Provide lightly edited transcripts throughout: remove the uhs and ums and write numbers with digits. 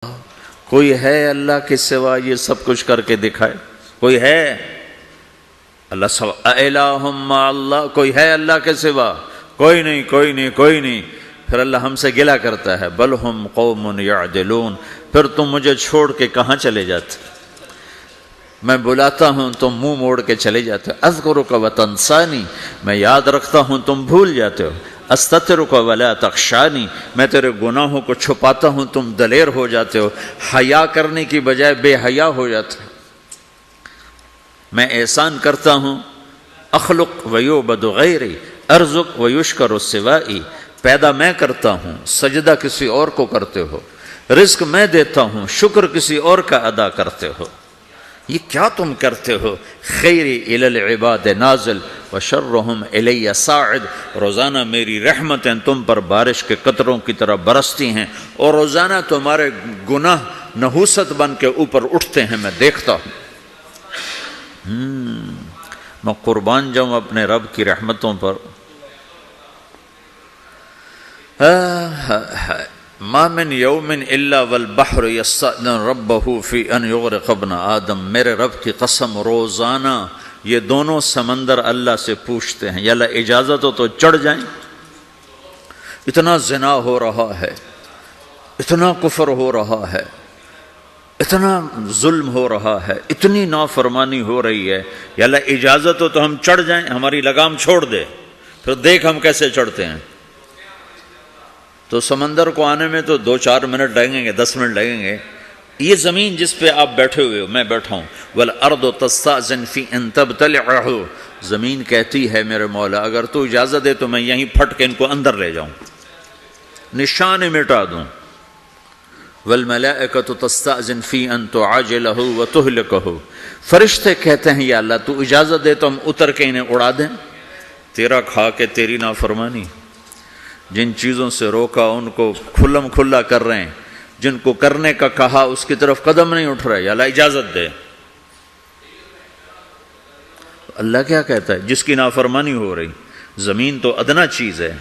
کوئی ہے اللہ کے سوا یہ سب کچھ کر کے دکھائے؟ کوئی ہے؟ اللہ سوا الہم مع اللہ، کوئی ہے اللہ کے سوا؟ کوئی نہیں، کوئی نہیں، کوئی نہیں۔ پھر اللہ ہم سے گلہ کرتا ہے، بل ہم قوم یعدلون، پھر تم مجھے چھوڑ کے کہاں چلے جاتے؟ میں بلاتا ہوں تم منہ موڑ کے چلے جاتے ہو۔ اذکرک وتنسانی، میں یاد رکھتا ہوں تم بھول جاتے ہو۔ استترک ولا تخشانی، میں تیرے گناہوں کو چھپاتا ہوں تم دلیر ہو جاتے ہو، حیا کرنے کی بجائے بے حیا ہو جاتے ہو۔ میں احسان کرتا ہوں، اخلق ویعبد غیری، ارزق ویشکر سوائی، پیدا میں کرتا ہوں، سجدہ کسی اور کو کرتے ہو، رزق میں دیتا ہوں، شکر کسی اور کا ادا کرتے ہو۔ یہ کیا تم کرتے ہو؟ خیری الی العباد نازل وشرہم الی صاعد، روزانہ میری رحمتیں تم پر بارش کے قطروں کی طرح برستی ہیں اور روزانہ تمہارے گناہ نحوست بن کے اوپر اٹھتے ہیں، میں دیکھتا ہوں۔ میں قربان جاؤں اپنے رب کی رحمتوں پر۔ ما من یوم الا والبحر یستأذن ربہ فی ان یغرق ابن آدم، میرے رب کی قسم روزانہ یہ دونوں سمندر اللہ سے پوچھتے ہیں، یا اللہ اجازت ہو تو چڑھ جائیں۔ اتنا زنا ہو رہا ہے، اتنا کفر ہو رہا ہے، اتنا ظلم ہو رہا ہے، اتنی نافرمانی ہو رہی ہے، یا اللہ اجازت ہو تو ہم چڑھ جائیں، ہماری لگام چھوڑ دے، پھر دیکھ ہم کیسے چڑھتے ہیں۔ تو سمندر کو آنے میں تو 2-4 منٹ لگیں گے، 10 منٹ لگیں گے۔ یہ زمین جس پہ آپ بیٹھے ہوئے ہو، میں بیٹھا ہوں، وَالْأَرْضُ تَسْتَأْذِنُ فِي أَن تَبْتَلِعَهُ، زمین کہتی ہے میرے مولا اگر تو اجازت دے تو میں یہیں پھٹ کے ان کو اندر لے جاؤں، نشان مٹا دوں۔ وَالْمَلَائِكَةُ تَسْتَأْذِنُ فِي أَن تُعَاجِلَهُ وَتُهْلِكَهُ، فرشتے کہتے ہیں یا اللہ تو اجازت دے تو ہم اتر کے انہیں اڑا دیں۔ تیرا کھا کے تیری نافرمانی، جن چیزوں سے روکا ان کو کھلم کھلا کر رہے ہیں، جن کو کرنے کا کہا اس کی طرف قدم نہیں اٹھ رہے، یا اللہ اجازت دے۔ اللہ کیا کہتا ہے؟ جس کی نافرمانی ہو رہی، زمین تو ادنا چیز ہے،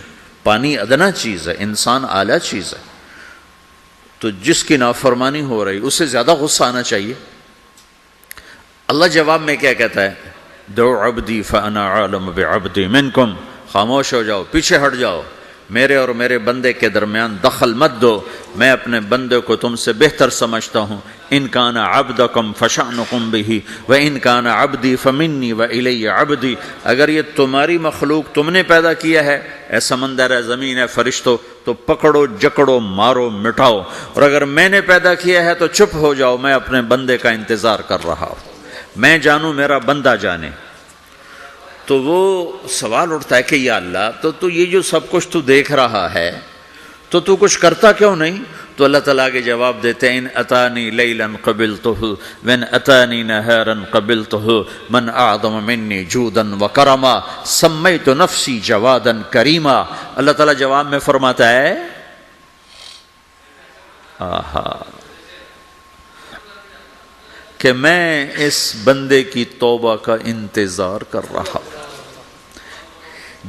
پانی ادنا چیز ہے، انسان اعلیٰ چیز ہے، تو جس کی نافرمانی ہو رہی اسے زیادہ غصہ آنا چاہیے۔ اللہ جواب میں کیا کہتا ہے؟ دعو عبدی فانا عالم بعبدی منکم، خاموش ہو جاؤ، پیچھے ہٹ جاؤ، میرے اور میرے بندے کے درمیان دخل مت دو، میں اپنے بندے کو تم سے بہتر سمجھتا ہوں۔ ان کان عبدکم فشأنکم بہ وان کان عبدی فمنی والی عبدی، اگر یہ تمہاری مخلوق تم نے پیدا کیا ہے، اے سمندر ہے، زمین ہے، فرشتوں، تو پکڑو جکڑو مارو مٹاؤ، اور اگر میں نے پیدا کیا ہے تو چپ ہو جاؤ، میں اپنے بندے کا انتظار کر رہا ہوں، میں جانوں میرا بندہ جانے۔ تو وہ سوال اٹھتا ہے کہ یا اللہ تو یہ جو سب کچھ تو دیکھ رہا ہے تو کچھ کرتا کیوں نہیں؟ تو اللہ تعالیٰ کے جواب دیتے ہیں، ان اتانی لیلا قبلتہ وان اتانی نہارا قبلتہ من اعظم منی جودا وکرما سمیت نفسی جوادا کریما۔ اللہ تعالیٰ جواب میں فرماتا ہے کہ میں اس بندے کی توبہ کا انتظار کر رہا ہوں،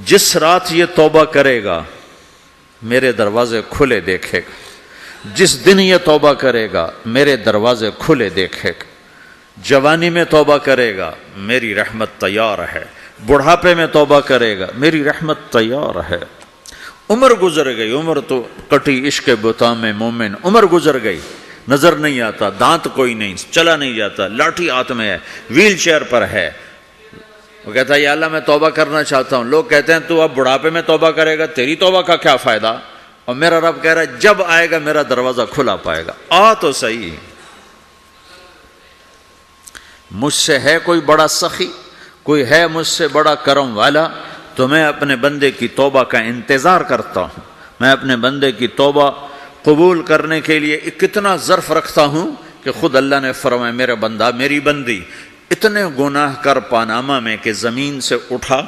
جس رات یہ توبہ کرے گا میرے دروازے کھلے دیکھے گا، جس دن یہ توبہ کرے گا میرے دروازے کھلے دیکھے گا، جوانی میں توبہ کرے گا میری رحمت تیار ہے، بڑھاپے میں توبہ کرے گا میری رحمت تیار ہے۔ عمر گزر گئی، عمر تو کٹی عشق بتا میں مومن، عمر گزر گئی، نظر نہیں آتا، دانت کوئی نہیں، چلا نہیں جاتا، لاٹھی ہاتھ میں ہے، ویل چیئر پر ہے۔ وہ کہتا ہے یا اللہ میں توبہ کرنا چاہتا ہوں۔ لوگ کہتے ہیں تو اب بڑھاپے میں توبہ کرے گا، تیری توبہ کا کیا فائدہ؟ اور میرا رب کہہ رہا ہے جب آئے گا میرا دروازہ کھلا پائے گا، آ تو صحیح۔ مجھ سے ہے کوئی بڑا سخی، کوئی ہے مجھ سے بڑا کرم والا، تو میں اپنے بندے کی توبہ کا انتظار کرتا ہوں، میں اپنے بندے کی توبہ قبول کرنے کے لیے کتنا ظرف رکھتا ہوں کہ خود اللہ نے فرمایا میرا بندہ میری بندی اتنے گناہ کر پاناما میں کہ زمین سے اٹھا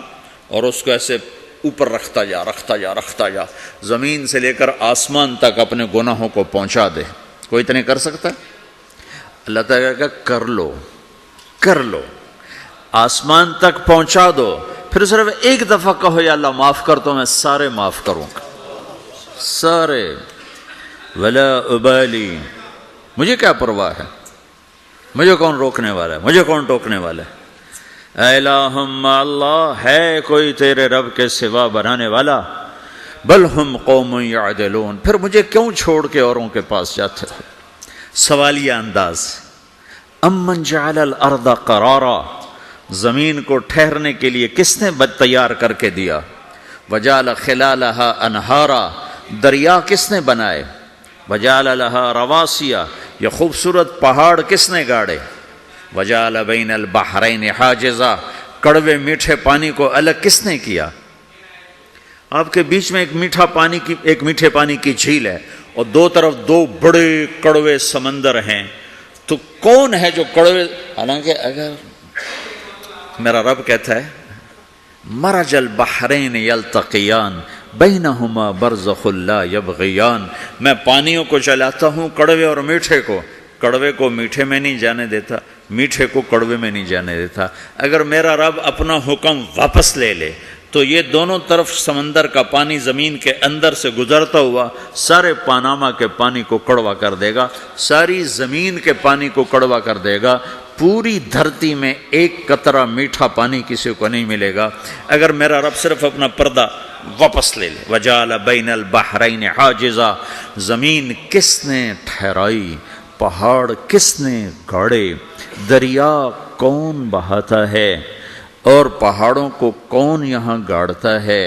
اور اس کو ایسے اوپر رکھتا جا، زمین سے لے کر آسمان تک اپنے گناہوں کو پہنچا دے۔ کوئی اتنے کر سکتا ہے؟ اللہ تعالیٰ کہ کر لو، آسمان تک پہنچا دو، پھر صرف ایک دفعہ کہو یا اللہ معاف کر تو میں سارے معاف کروں گا، سارے۔ ولا ابالی مجھے کیا پرواہ ہے، مجھے کون روکنے والا ہے، مجھے کون ٹوکنے والا ہے۔ اے اللہم اللہ، ہے کوئی تیرے رب کے سوا بنانے والا؟ بل ہم قوم یعدلون، پھر مجھے کیوں چھوڑ کے اوروں کے پاس جاتے ہو؟ سوالیہ انداز۔ امن جعل الارض قرارا، زمین کو ٹھہرنے کے لیے کس نے تیار کر کے دیا؟ وجعل خلالہا انہارا، دریا کس نے بنائے؟ وجعل لہا رواسیا، یہ خوبصورت پہاڑ کس نے گاڑے؟ وجعل بین البحرین حاجزا، کڑوے میٹھے پانی کو الگ کس نے کیا؟ آپ کے بیچ میں ایک میٹھے پانی کی جھیل ہے اور دو طرف دو بڑے کڑوے سمندر ہیں، تو کون ہے جو کڑوے؟ حالانکہ اگر میرا رب کہتا ہے مرج البحرین یلتقیان بینہما برزخ لا یبغیان، میں پانیوں کو چلاتا ہوں، کڑوے اور میٹھے کو، کڑوے کو میٹھے میں نہیں جانے دیتا، میٹھے کو کڑوے میں نہیں جانے دیتا۔ اگر میرا رب اپنا حکم واپس لے لے تو یہ دونوں طرف سمندر کا پانی زمین کے اندر سے گزرتا ہوا سارے پاناما کے پانی کو کڑوا کر دے گا، ساری زمین کے پانی کو کڑوا کر دے گا، پوری دھرتی میں ایک قطرہ میٹھا پانی کسی کو نہیں ملے گا اگر میرا رب صرف اپنا پردہ واپس لے لے۔ وجعل بین البحرین حاجزا، زمین کس نے ٹھہرائی، پہاڑ کس نے گاڑے، دریا کون بہاتا ہے اور پہاڑوں کو کون یہاں گاڑتا ہے؟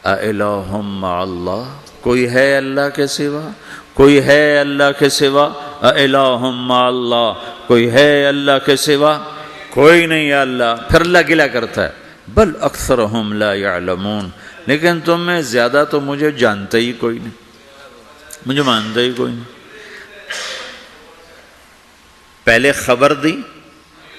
اِلٰہٌ مع اللہ، کوئی ہے اللہ کے سوا؟ کوئی ہے اللہ کے سوا؟ اِلٰہٌ مع اللہ، کوئی ہے اللہ کے سوا؟ کوئی نہیں ہے اللہ۔ پھر اللہ گلہ کرتا ہے بل اکثرہم لا یعلمون، لیکن تم میں زیادہ تو مجھے جانتے ہی کوئی نہیں، مجھے مانتے ہی کوئی نہیں۔ پہلے خبر دی،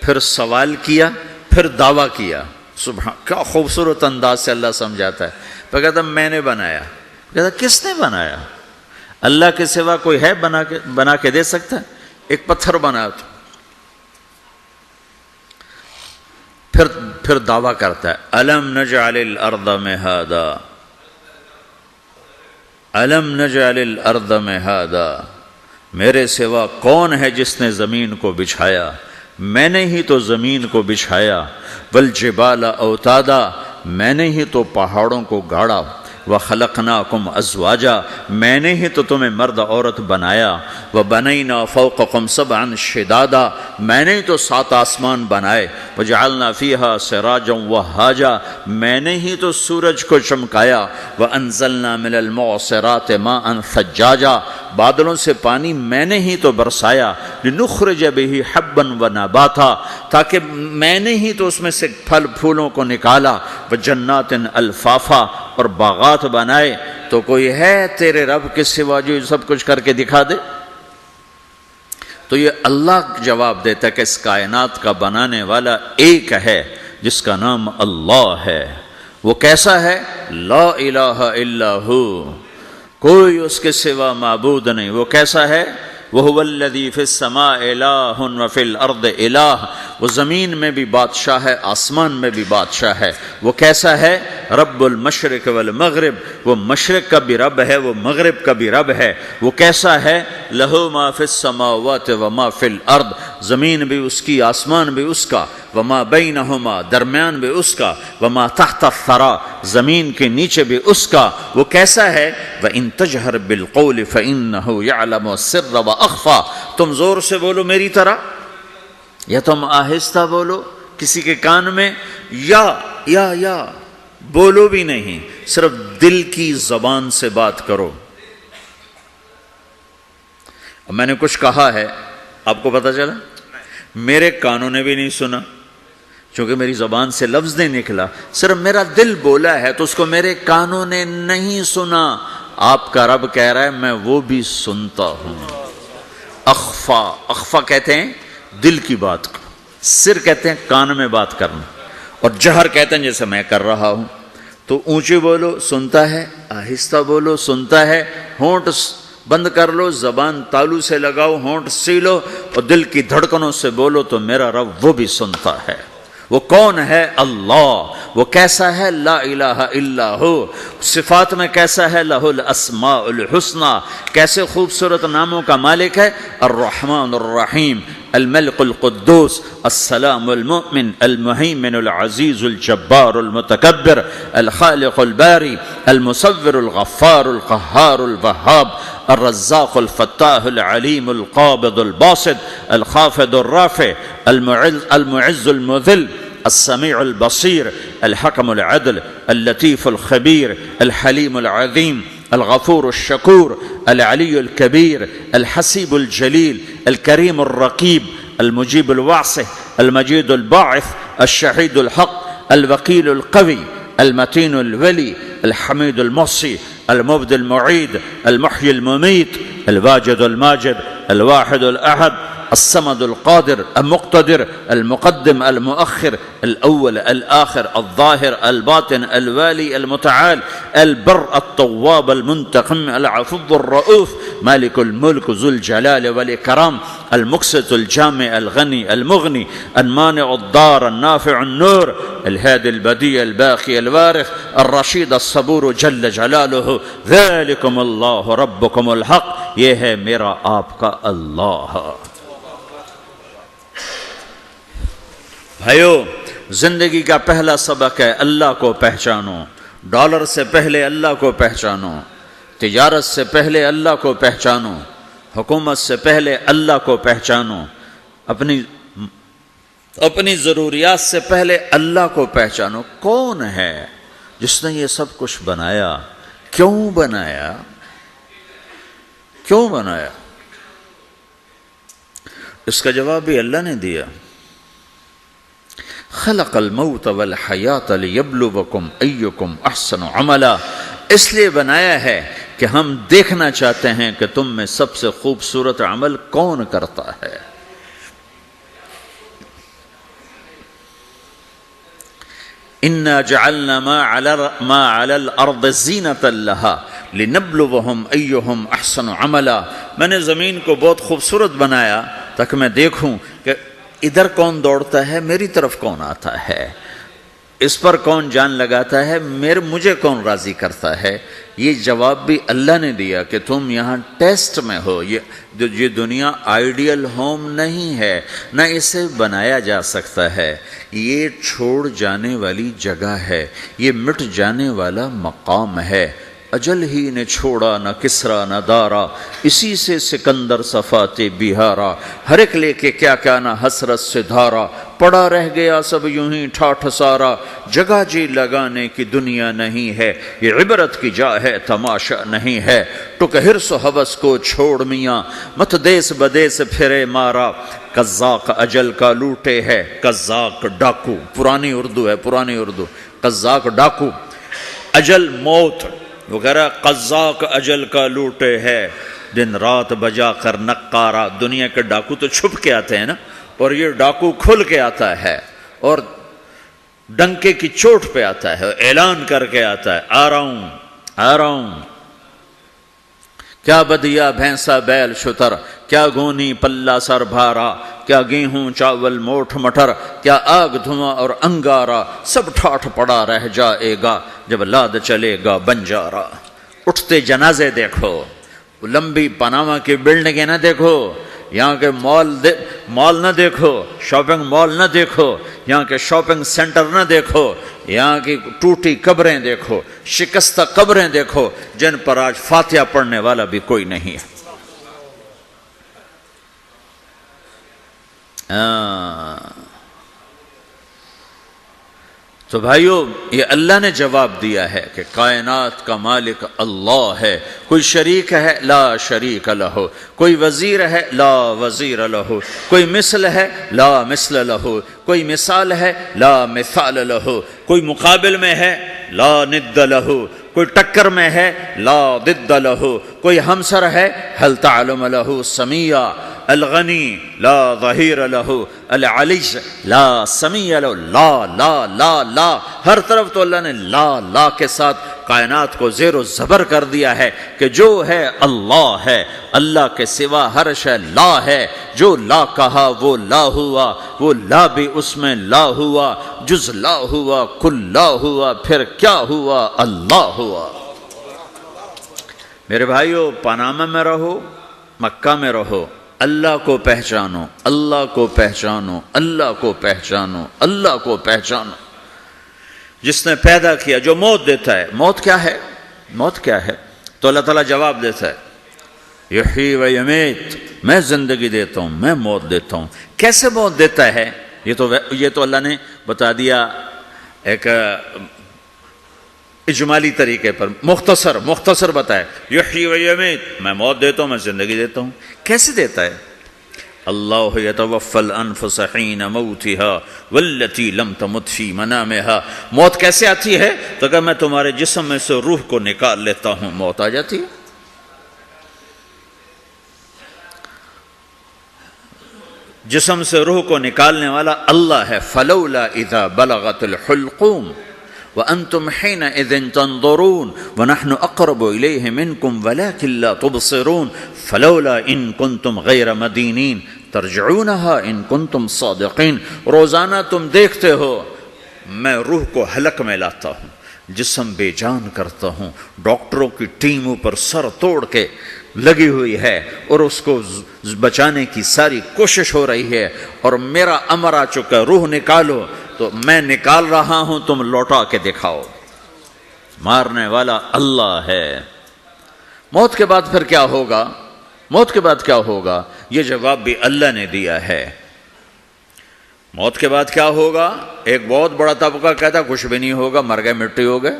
پھر سوال کیا، پھر دعویٰ کیا۔ سبحان، کیا خوبصورت انداز سے اللہ سمجھاتا ہے۔ پھر کہتا میں نے بنایا، کہتا کس نے بنایا؟ اللہ کے سوا کوئی ہے بنا کے دے سکتا ہے؟ ایک پتھر بنا تو پھر دعویٰ کرتا ہے الم نجعل الارض مہادا، الم نجعل الارض مہادا، میرے سوا کون ہے جس نے زمین کو بچھایا؟ میں نے ہی تو زمین کو بچھایا، والجبال اوتادا، میں نے ہی تو پہاڑوں کو گاڑا، وخلقناکم ازواجا، میں نے ہی تو تمہیں مرد عورت بنایا، وبنینا فوقکم سبعا شدادا، میں نے ہی تو 7 آسمان بنائے، وجعلنا فیہا سراجا وہاجا، میں نے ہی تو سورج کو چمکایا، وانزلنا من المعصرات ماء ثجاجا، بادلوں سے پانی میں نے ہی تو برسایا، لنخرج بہ حبا ونباتا، تاکہ میں نے ہی تو اس میں سے پھل پھولوں کو نکالا، وجنات الفافا، اور باغات بنائے۔ تو کوئی ہے تیرے رب کے سوا جو سب کچھ کر کے دکھا دے؟ تو یہ اللہ جواب دیتا ہے کہ اس کائنات کا بنانے والا ایک ہے جس کا نام اللہ ہے۔ وہ کیسا ہے؟ لا الہ الا ہو، کوئی اس کے سوا معبود نہیں۔ وہ کیسا ہے؟ وَهُوَ الَّذِي فِي السَّمَاءِ إِلَٰهٌ وَفِي الْأَرْضِ إِلَٰهٌ، وہ زمین میں بھی بادشاہ ہے، آسمان میں بھی بادشاہ ہے۔ وہ کیسا ہے؟ رب المشرق والمغرب، وہ مشرق کا بھی رب ہے، وہ مغرب کا بھی رب ہے۔ وہ کیسا ہے؟ لَهُ مَا فِي السَّمَاوَاتِ وَمَا فِي الْأَرْضِ، زمین بھی اس کی، آسمان بھی اس کا، وَمَا بَيْنَهُمَا، درمیان بھی اس کا، وَمَا تَحْتَ الثَّرَىٰ، زمین کے نیچے بھی اس کا۔ وہ کیسا ہے؟ وَإِن تَجْهَرْ بِالْقَوْلِ فَإِنَّهُ يَعْلَمُ السِّرَّ وَأَخْفَىٰ، تم زور سے بولو میری طرح یا تم آہستہ بولو کسی کے کان میں، یا بولو بھی نہیں، صرف دل کی زبان سے بات کرو۔ اب میں نے کچھ کہا ہے، آپ کو پتہ چلا؟ میرے کانوں نے بھی نہیں سنا چونکہ میری زبان سے لفظ نہیں نکلا، صرف میرا دل بولا ہے تو اس کو میرے کانوں نے نہیں سنا۔ آپ کا رب کہہ رہا ہے میں وہ بھی سنتا ہوں۔ اخفا کہتے ہیں دل کی بات کو، سر کہتے ہیں کان میں بات کرنا، اور جہر کہتے ہیں جیسے میں کر رہا ہوں۔ تو اونچی بولو سنتا ہے، آہستہ بولو سنتا ہے، ہونٹ بند کر لو، زبان تالو سے لگاؤ، ہونٹ سیلو اور دل کی دھڑکنوں سے بولو تو میرا رب وہ بھی سنتا ہے۔ وہ کون ہے؟ اللہ۔ وہ کیسا ہے؟ لا الہ الا ہو. صفات میں کیسا ہے؟ لہ الاسماء الحسنی، کیسے خوبصورت ناموں کا مالک ہے؟ الرحمن الرحیم، الملك القدوس، السلام المؤمن، المهيمن العزيز الجبار المتكبر، الخالق الباري، المصور الغفار القهار الوهاب، الرزاق الفتاح العليم القابض الباسط، الخافض الرافع، المعز المذل، السميع البصير، الحكم العدل، اللطيف الخبير، الحليم العظيم، الغفور الشكور، العلي الكبير، الحسيب الجليل، الكريم الرقيب، المجيب الواسع، المجيد الباعث، الشهيد الحق، الوكيل القوي، المتين الولي، الحميد المحصي، المبدي المعيد، المحيي المميت، الواجد الماجد، الواحد الأحد، الصمد القادر المقتدر، المقدم المؤخر، الأول الآخر، الظاهر الباطن، الوالي المتعال، البر التواب المنتقم، العفو الرؤوف، مالك الملك ذو الجلال والإكرام، المقسط الجامع الغني المغني، المانع الضار النافع النور، الهادي البديع الباقي الوارث، الرشيد الصبور جل جلاله. ذلكم الله ربكم الحق، یہ ہے میرا آپ کا اللہ. بھائیو، زندگی کا پہلا سبق ہے اللہ کو پہچانو. ڈالر سے پہلے اللہ کو پہچانو، تجارت سے پہلے اللہ کو پہچانو، حکومت سے پہلے اللہ کو پہچانو، اپنی ضروریات سے پہلے اللہ کو پہچانو. کون ہے جس نے یہ سب کچھ بنایا؟ کیوں بنایا؟ کیوں بنایا؟ اس کا جواب بھی اللہ نے دیا. خلق الموت والحیات لیبلوکم ایکم احسن عملا. اس لیے بنایا ہے کہ ہم دیکھنا چاہتے ہیں کہ تم میں سب سے خوبصورت عمل کون کرتا ہے. انا جعلنا ما علی الارض زینۃ لها لنبلوہم ایہم احسن عملا. میں نے زمین کو بہت خوبصورت بنایا تاکہ میں دیکھوں کہ ادھر کون دوڑتا ہے، میری طرف کون آتا ہے، اس پر کون جان لگاتا ہے، مجھے کون راضی کرتا ہے. یہ جواب بھی اللہ نے دیا کہ تم یہاں ٹیسٹ میں ہو. یہ دنیا آئیڈیل ہوم نہیں ہے، نہ اسے بنایا جا سکتا ہے. یہ چھوڑ جانے والی جگہ ہے، یہ مٹ جانے والا مقام ہے. اجل ہی نے چھوڑا نہ کسرا نہ دارا، اسی سے سکندر صفات بہارا. ہر ایک لے کے کیا کیا نہ حسرت سے دھارا، پڑا رہ گیا سب یوں ہی ٹھاٹھ سارا. جگہ جی لگانے کی دنیا نہیں ہے، یہ عبرت کی جا ہے تماشا نہیں ہے. ٹک حرص و حوث کو چھوڑ میاں، مت دیس بدیس پھرے مارا. قزاق اجل کا لوٹے ہے، قزاق ڈاکو، پرانی اردو ہے، پرانی اردو. قزاق ڈاکو، اجل موت وغیرہ. قزاق اجل کا لوٹے ہے، دن رات بجا کر نقارا. دنیا کے ڈاکو تو چھپ کے آتے ہیں نا، اور یہ ڈاکو کھل کے آتا ہے اور ڈنکے کی چوٹ پہ آتا ہے، اعلان کر کے آتا ہے، آ رہا ہوں آ رہا ہوں. کیا بدیا بھینسا بیل شتر، کیا گونی پلہ سر بھارا، کیا گیہوں چاول موٹھ مٹر، کیا آگ دھواں اور انگارا. سب ٹھاٹھ پڑا رہ جائے گا جب لاد چلے گا بنجارا. اٹھتے جنازے دیکھو، لمبی پاناما کی بلڈنگیں نہ دیکھو، یہاں کے مال نہ دیکھو، شاپنگ مال نہ دیکھو، یہاں کے شاپنگ سینٹر نہ دیکھو، یہاں کی ٹوٹی قبریں دیکھو، شکستہ قبریں دیکھو جن پر آج فاتحہ پڑھنے والا بھی کوئی نہیں ہے. تو بھائیو، یہ اللہ نے جواب دیا ہے کہ کائنات کا مالک اللہ ہے. کوئی شریک ہے؟ لا شریک لہ. کوئی وزیر ہے؟ لا وزیر لہ. کوئی مثل ہے؟ لا مثل لہ. کوئی مثال ہے؟ لا مثال لہ. کوئی مقابل میں ہے؟ لا ند لہ. کوئی ٹکر میں ہے؟ لا ضد لہ. کوئی ہمسر ہے هل تعلم له سمیا الغنی لا ظہیر له العلی لا سمیع له لا لا لا لا، ہر طرف تو اللہ نے لا لا کے ساتھ کائنات کو زیر و زبر کر دیا ہے کہ جو ہے اللہ ہے، اللہ کے سوا ہر شے لا ہے، جو لا کہا وہ لا ہوا، وہ لا بھی اس میں لا ہوا، جز لا ہوا، کل لا ہوا، پھر کیا ہوا؟ اللہ ہوا۔ میرے بھائیو، پاناما میں رہو، مکہ میں رہو، اللہ کو پہچانو، اللہ کو پہچانو، اللہ کو پہچانو، اللہ کو پہچانو۔ جس نے پیدا کیا، جو موت دیتا ہے، موت کیا ہے؟ موت کیا ہے؟ تو اللہ تعالیٰ جواب دیتا ہے یحیی و یمیت، میں زندگی دیتا ہوں، میں موت دیتا ہوں۔ کیسے موت دیتا ہے؟ یہ تو اللہ نے بتا دیا ایک اجمالی طریقے پر، مختصر بتایا یحیی و یمیت، میں موت دیتا ہوں، میں زندگی دیتا ہوں۔ کیسے دیتا ہے؟ اللہ یتوفی الانفس حین موتها والتی لم تمت فی منامها۔ موت کیسے آتی ہے؟ تو کہ میں تمہارے جسم میں سے روح کو نکال لیتا ہوں، موت آ جاتی ہے۔ جسم سے روح کو نکالنے والا اللہ ہے۔ فلولا اذا بلغت الحلقوم وانتم حينئذ تنظرون ونحن اقرب اليه منكم ولكن لا تبصرون فلولا ان كنتم غير مدينين ترجعونها ان كنتم صادقين۔ روزانہ تم دیکھتے ہو میں روح کو حلق میں لاتا ہوں، جسم بے جان کرتا ہوں، ڈاکٹروں کی ٹیم اوپر سر توڑ کے لگی ہوئی ہے اور اس کو بچانے کی ساری کوشش ہو رہی ہے، اور میرا امر آ چکا، روح نکالو، تو میں نکال رہا ہوں، تم لوٹا کے دکھاؤ۔ مارنے والا اللہ ہے۔ موت کے بعد پھر کیا ہوگا؟ موت کے بعد کیا ہوگا؟ یہ جواب بھی اللہ نے دیا ہے۔ موت کے بعد کیا ہوگا؟ ایک بہت بڑا طبقہ کہتا کچھ بھی نہیں ہوگا، مر گئے، مٹی ہو گئے۔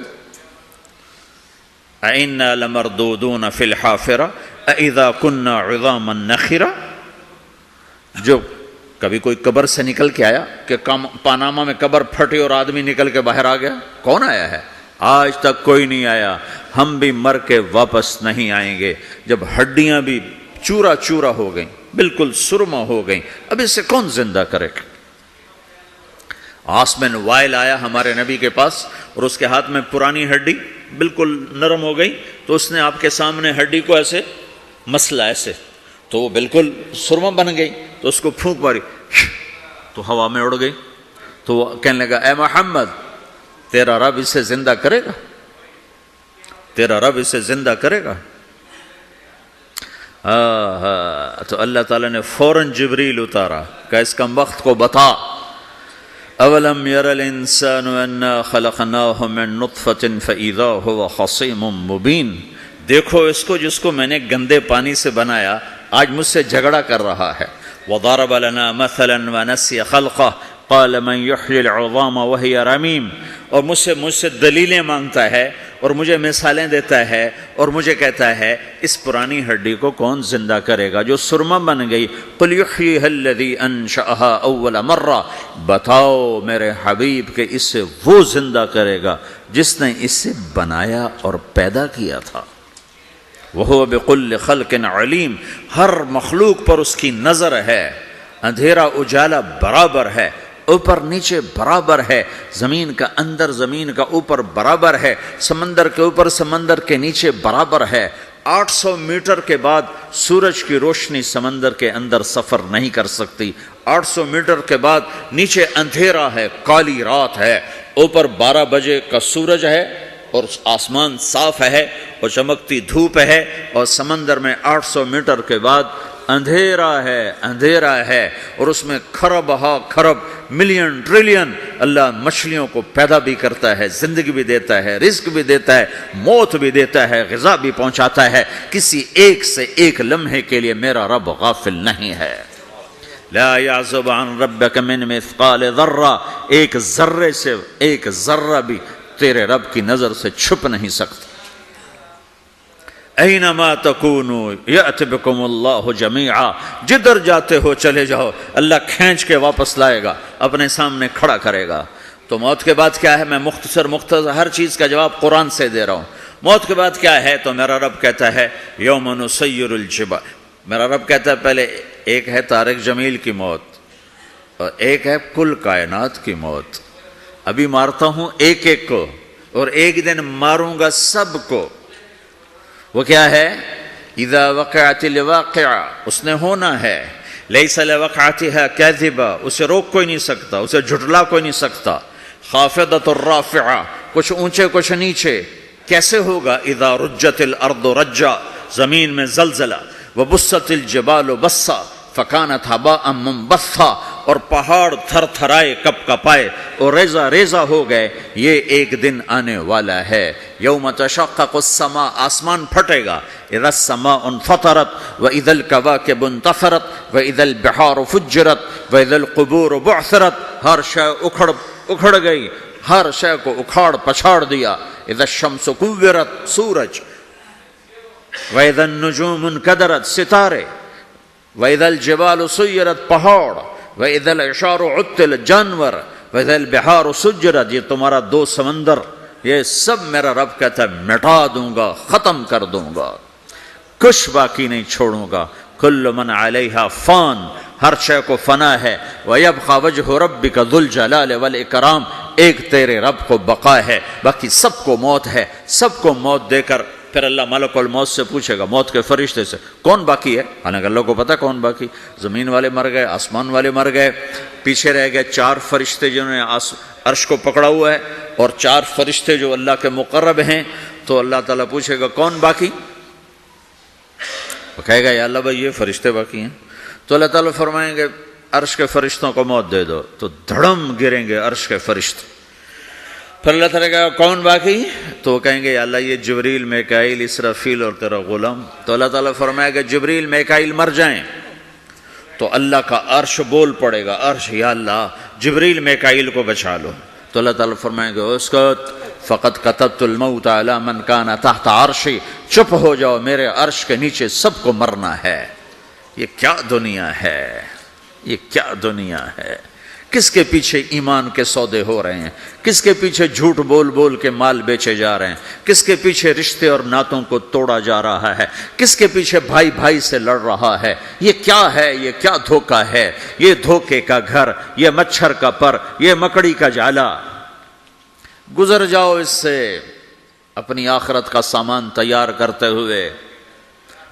اِنَّا لَمَرْدُودُونَ فِي الْحَافِرَةِ اَإِذَا كُنَّا عِظَامًا نَخِرَةً۔ جو کبھی کوئی قبر سے نکل کے آیا کہ پاناما میں قبر پھٹی اور آدمی نکل کے باہر آ گیا؟ کون آیا ہے؟ آج تک کوئی نہیں آیا۔ ہم بھی مر کے واپس نہیں آئیں گے۔ جب ہڈیاں بھی چورا چورا ہو گئیں، بالکل سرما ہو گئیں، اب اسے کون زندہ کرے گا؟ عاص بن وائل آیا ہمارے نبی کے پاس اور اس کے ہاتھ میں پرانی ہڈی بالکل نرم ہو گئی، تو اس نے آپ کے سامنے ہڈی کو ایسے مسلا، ایسے، تو وہ بالکل سرما بن گئی، تو اس کو پھونک ماری تو ہوا میں اڑ گئی۔ تو وہ کہنے لگا اے محمد، تیرا رب اسے زندہ کرے گا؟ تیرا رب اسے زندہ کرے گا؟ تو اللہ تعالیٰ نے فوراً جبریل اتارا کہ اس کا وقت کو بتا۔ اولم یر الانسان انا خلقناہ من نطفۃ فاذا هو خصیم مبین۔ دیکھو اس کو جس کو میں نے گندے پانی سے بنایا، آج مجھ سے جھگڑا کر رہا ہے۔ وضرب لنا مثلا ونسی خلقہ قال من یحیی العظام وہی رمیم۔ اور مجھ سے دلیلیں مانگتا ہے اور مجھے مثالیں دیتا ہے اور مجھے کہتا ہے اس پرانی ہڈی کو کون زندہ کرے گا جو سرما بن گئی؟ قل یحییھا الذی انشأھا اول مرہ، بتاؤ میرے حبیب کہ اسے وہ زندہ کرے گا جس نے اسے بنایا اور پیدا کیا تھا۔ وَهُوَ بِكُلِّ خَلْقٍ عَلِيمٌ، ہر مخلوق پر اس کی نظر ہے۔ اندھیرا اجالا برابر ہے، اوپر نیچے برابر ہے، زمین کا اندر زمین کا اوپر برابر ہے، سمندر کے اوپر سمندر کے نیچے برابر ہے۔ 800 میٹر کے بعد سورج کی روشنی سمندر کے اندر سفر نہیں کر سکتی۔ 800 میٹر کے بعد نیچے اندھیرا ہے، کالی رات ہے، اوپر 12 بجے کا سورج ہے اور آسمان صاف ہے اور چمکتی دھوپ ہے، اور سمندر میں 800 میٹر کے بعد اندھیرا ہے اور اس میں کھرب ہا کھرب ملین ٹریلین اللہ مچھلیوں کو پیدا بھی کرتا ہے، زندگی بھی دیتا ہے، رزق بھی دیتا ہے، موت بھی دیتا ہے، غذا بھی پہنچاتا ہے۔ کسی ایک سے ایک لمحے کے لیے میرا رب غافل نہیں ہے۔ لا يعزب عن ربك من مثقال ذرہ، ایک ذرے سے ایک ذرہ بھی تیرے رب کی نظر سے چھپ نہیں سکتا۔ اینما تکونوا یأت بکم اللہ جمیعا، جدھر جاتے ہو چلے جاؤ، اللہ کھینچ کے واپس لائے گا، اپنے سامنے کھڑا کرے گا۔ تو موت کے بعد کیا ہے؟ میں مختصر ہر چیز کا جواب قرآن سے دے رہا ہوں۔ موت کے بعد کیا ہے؟ تو میرا رب کہتا ہے یوم نسیر الجبال. میرا رب کہتا ہے پہلے ایک ہے طارق جمیل کی موت اور ایک ہے کل کائنات کی موت. ابھی مارتا ہوں ایک ایک کو اور ایک دن ماروں گا سب کو. وہ کیا ہے؟ اذا وقعت الواقعہ، اس نے ہونا ہے. لیس لوقعتها کاذبہ، اسے روک کوئی نہیں سکتا، اسے جھٹلا کوئی نہیں سکتا. خافضۃ الرافعہ، کچھ اونچے کچھ نیچے. کیسے ہوگا؟ اذا رجت الارض رجا، زمین میں زلزلہ. وبست الجبال بسا فکانت ہباء منبثا، اور پہاڑ تھر تھرائے کپ کپائے اور ریزہ ریزہ ہو گئے. یہ ایک دن آنے والا ہے. یوم تشقق السماء، آسمان پھٹے گا. اذا السماء انفطرت واذا الكواكب انتثرت واذا البحار فجرت واذا القبور بعثرت. ہر شے اکھڑ گئی، ہر شے کو اکھاڑ پچھاڑ دیا. اذا الشمس كورت، سورج. واذا النجوم انكدرت، ستارے. وَإِذَا الْجِبَالُ سُيِّرَتْ، پہاڑ. وَإِذَا الْعِشَارُ عُطِّلَتْ، جانور. وَإِذَا الْبِحَارُ سُجِّرَتْ، یہ تمہارا دو سمندر. یہ سب میرا رب کہتا ہے مٹا دوں گا، ختم کر دوں گا، کچھ باقی نہیں چھوڑوں گا. كُلُّ مَنْ عَلَيْهَا فان، ہر شے کو فنا ہے. وَيَبْقَى وَجْهُ رَبِّكَ ذُو الْجَلَالِ وَالْإِكْرَامِ، ایک تیرے رب کو بقا ہے، باقی سب کو موت ہے. سب کو موت دے کر پھر اللہ ملک الموت سے پوچھے گا، موت کے فرشتے سے، کون باقی ہے؟ حالانکہ اللہ کو پتہ کون باقی. زمین والے مر گئے، آسمان والے مر گئے، پیچھے رہ گئے 4 فرشتے جنہوں نے عرش کو پکڑا ہوا ہے اور 4 فرشتے جو اللہ کے مقرب ہیں. تو اللہ تعالیٰ پوچھے گا کون باقی؟ وہ کہے گا یا اللہ بھائی یہ فرشتے باقی ہیں. تو اللہ تعالیٰ فرمائیں گے عرش کے فرشتوں کو موت دے دو. تو دھڑم گریں گے عرش کے فرشتے. پھر اللہ تعالیٰ کہا کون باقی؟ تو وہ کہیں گے یا اللہ یہ جبریل، میکائیل، اسرافیل اور تیرا غلام. تو اللہ تعالیٰ فرمائے گا جبریل میکائیل مر جائیں. تو اللہ کا عرش بول پڑے گا، عرش یا اللہ جبریل میکائیل کو بچا لو. تو اللہ تعالیٰ فرمائیں گے اسکت فقط کتبت الموت علی من کان تحت عرشی، چپ ہو جاؤ، میرے عرش کے نیچے سب کو مرنا ہے. یہ کیا دنیا ہے، یہ کیا دنیا ہے. کس کے پیچھے ایمان کے سودے ہو رہے ہیں، کس کے پیچھے جھوٹ بول بول کے مال بیچے جا رہے ہیں، کس کے پیچھے رشتے اور ناتوں کو توڑا جا رہا ہے، کس کے پیچھے بھائی بھائی سے لڑ رہا ہے. یہ کیا ہے، یہ کیا دھوکہ ہے، یہ دھوکے کا گھر، یہ مچھر کا پر، یہ مکڑی کا جالا. گزر جاؤ اس سے اپنی آخرت کا سامان تیار کرتے ہوئے.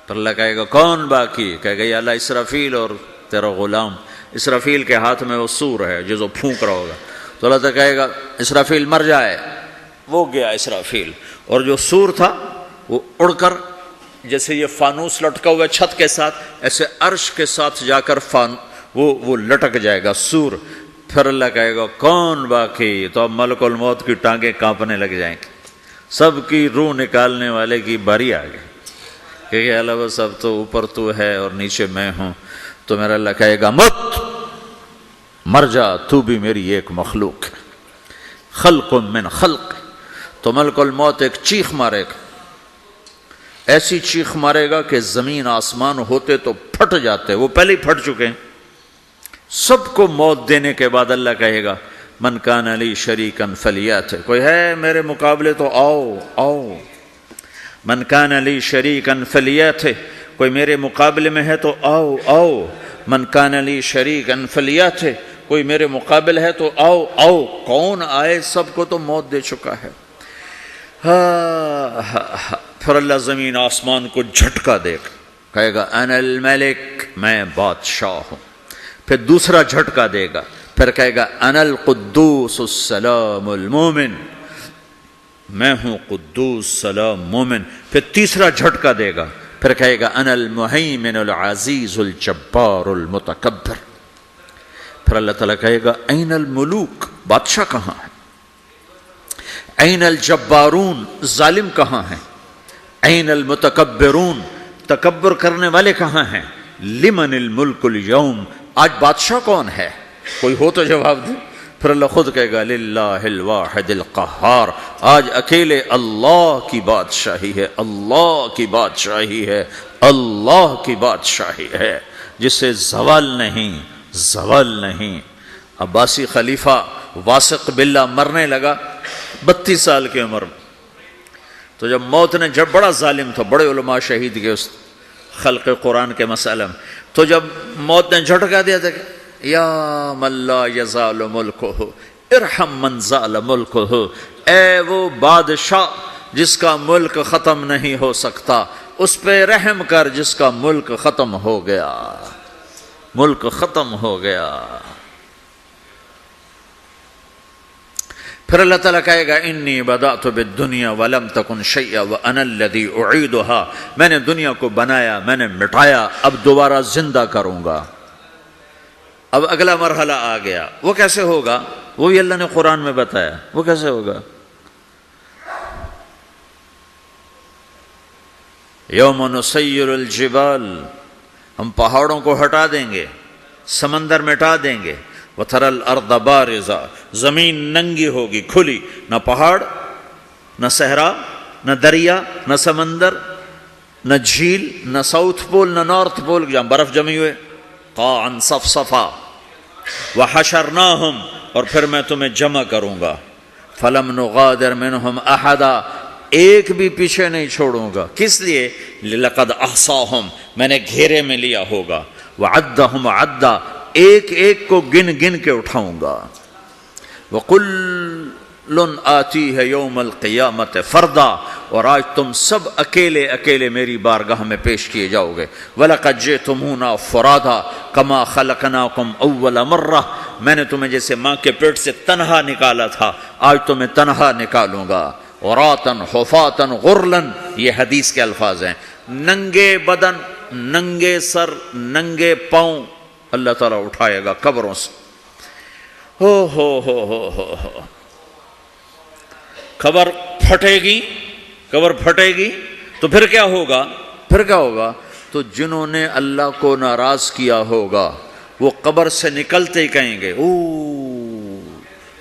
پھر اللہ کہے گا کون باقی؟ کہے گا یا اللہ اسرافیل اور تیرا غلام. اسرافیل کے ہاتھ میں وہ سور ہے جو پھونک رہا ہوگا. تو اللہ تعالیٰ کہے گا اسرافیل مر جائے. وہ گیا اسرافیل، اور جو سور تھا وہ اڑ کر جیسے یہ فانوس لٹکا ہوا چھت کے ساتھ، ایسے عرش کے ساتھ جا کر وہ لٹک جائے گا سور. پھر اللہ کہے گا کون باقی؟ تو اب ملک الموت کی ٹانگیں کانپنے لگ جائیں گی. سب کی روح نکالنے والے کی باری آ گئی کہ اللہ بس اب تو اوپر تو ہے اور نیچے میں ہوں. تو میرا اللہ کہے گا مت، مر جا، تو بھی میری ایک مخلوق ہے، خلق من خلق. تو ملک الموت ایک چیخ مارے گا، ایسی چیخ مارے گا کہ زمین آسمان ہوتے تو پھٹ جاتے، وہ پہلے ہی پھٹ چکے ہیں. سب کو موت دینے کے بعد اللہ کہے گا من کان لی شریکا فلیات، کوئی ہے میرے مقابلے تو آؤ آؤ. من کان لی شریکا فلیات، کوئی میرے مقابلے میں ہے تو آؤ آؤ. من کان لی شریکا فلیات، کوئی میرے مقابل ہے تو آؤ آؤ. کون آئے؟ سب کو تو موت دے چکا ہے. پھر اللہ زمین آسمان کو جھٹکا دے گا، کہے گا انا الملک، میں بادشاہ ہوں. پھر دوسرا جھٹکا دے گا، پھر کہے گا انا القدوس السلام المومن، میں ہوں قدوس سلام مومن. پھر تیسرا جھٹکا دے گا، پھر کہے گا انا المہیمن العزیز الجبار المتکبر. پھر اللہ تعالیٰ کہے گا این الملوک، بادشاہ کہاں ہے؟ این الجبارون، ظالم کہاں ہیں؟ این المتکبرون، تکبر کرنے والے کہاں ہیں؟ لمن الملک اليوم، آج بادشاہ کون ہے؟ کوئی ہو تو جواب دے. پھر اللہ خود کہے گا للہ الواحد القہار، آج اکیلے اللہ کی بادشاہی ہے، اللہ کی بادشاہی ہے، اللہ کی بادشاہی ہے جسے زوال نہیں، زوال نہیں. عباسی خلیفہ واسق باللہ مرنے لگا 32 سال کی عمر میں. تو جب موت نے جب بڑا ظالم تھا، بڑے علماء شہید کے اس خلق قرآن کے مسئلہ میں، تو جب موت نے جھٹکا دیا تھا کہ یا من لا یزال ملکہ ارحم من زال ملکہ، اے وہ بادشاہ جس کا ملک ختم نہیں ہو سکتا، اس پہ رحم کر جس کا ملک ختم ہو گیا، ملک ختم ہو گیا۔ پھر اللہ تعالیٰ کہے گا انی بدأت بالدنیا ولم تکن شیئا وانا الذی اعیدها، میں نے دنیا کو بنایا، میں نے مٹایا، اب دوبارہ زندہ کروں گا۔ اب اگلا مرحلہ آ گیا، وہ کیسے ہوگا؟ وہ بھی اللہ نے قرآن میں بتایا، وہ کیسے ہوگا؟ یوم نسیر الجبال، ہم پہاڑوں کو ہٹا دیں گے، سمندر مٹا دیں گے، وتری الارض بارزا، زمین ننگی ہوگی، کھلی، نہ پہاڑ، نہ صحرا، نہ دریا، نہ سمندر، نہ جھیل، نہ ساؤتھ پول، نہ نارتھ پول جہاں برف جمی ہوئے، قاعا صفصفا، وحشرناہم، اور پھر میں تمہیں جمع کروں گا، فلم نغادر منہم احدا، ایک بھی پیچھے نہیں چھوڑوں گا، کس لیے؟ لقد احصاہم، میں نے گھیرے میں لیا ہوگا، وعدہم عدا، ایک ایک کو گن گن کے اٹھاؤں گا، وَقُلٌّ آتِيهَ يَوْمَ الْقِيَامَةِ فَرْدًا، اور آج تم سب اکیلے اکیلے میری بارگاہ میں پیش کیے جاؤ گے، وَلَقَدْ جِئْتُمُونَا فُرَادًا كَمَا خَلَقْنَاكُمْ أَوَّلَ مَرَّةٍ، میں نے تمہیں جیسے ماں کے پیٹ سے تنہا نکالا تھا، آج تمہیں تنہا نکالوں گا، عُرَاةً حُفَاةً غُرْلًا، یہ حدیث کے الفاظ ہیں، ننگے بدن، ننگے سر، ننگے پاؤں اللہ تعالیٰ اٹھائے گا قبروں سے، ہو قبر پھٹے گی، قبر پھٹے گی تو پھر کیا ہوگا؟ پھر کیا ہوگا؟ تو جنہوں نے اللہ کو ناراض کیا ہوگا وہ قبر سے نکلتے ہی کہیں گے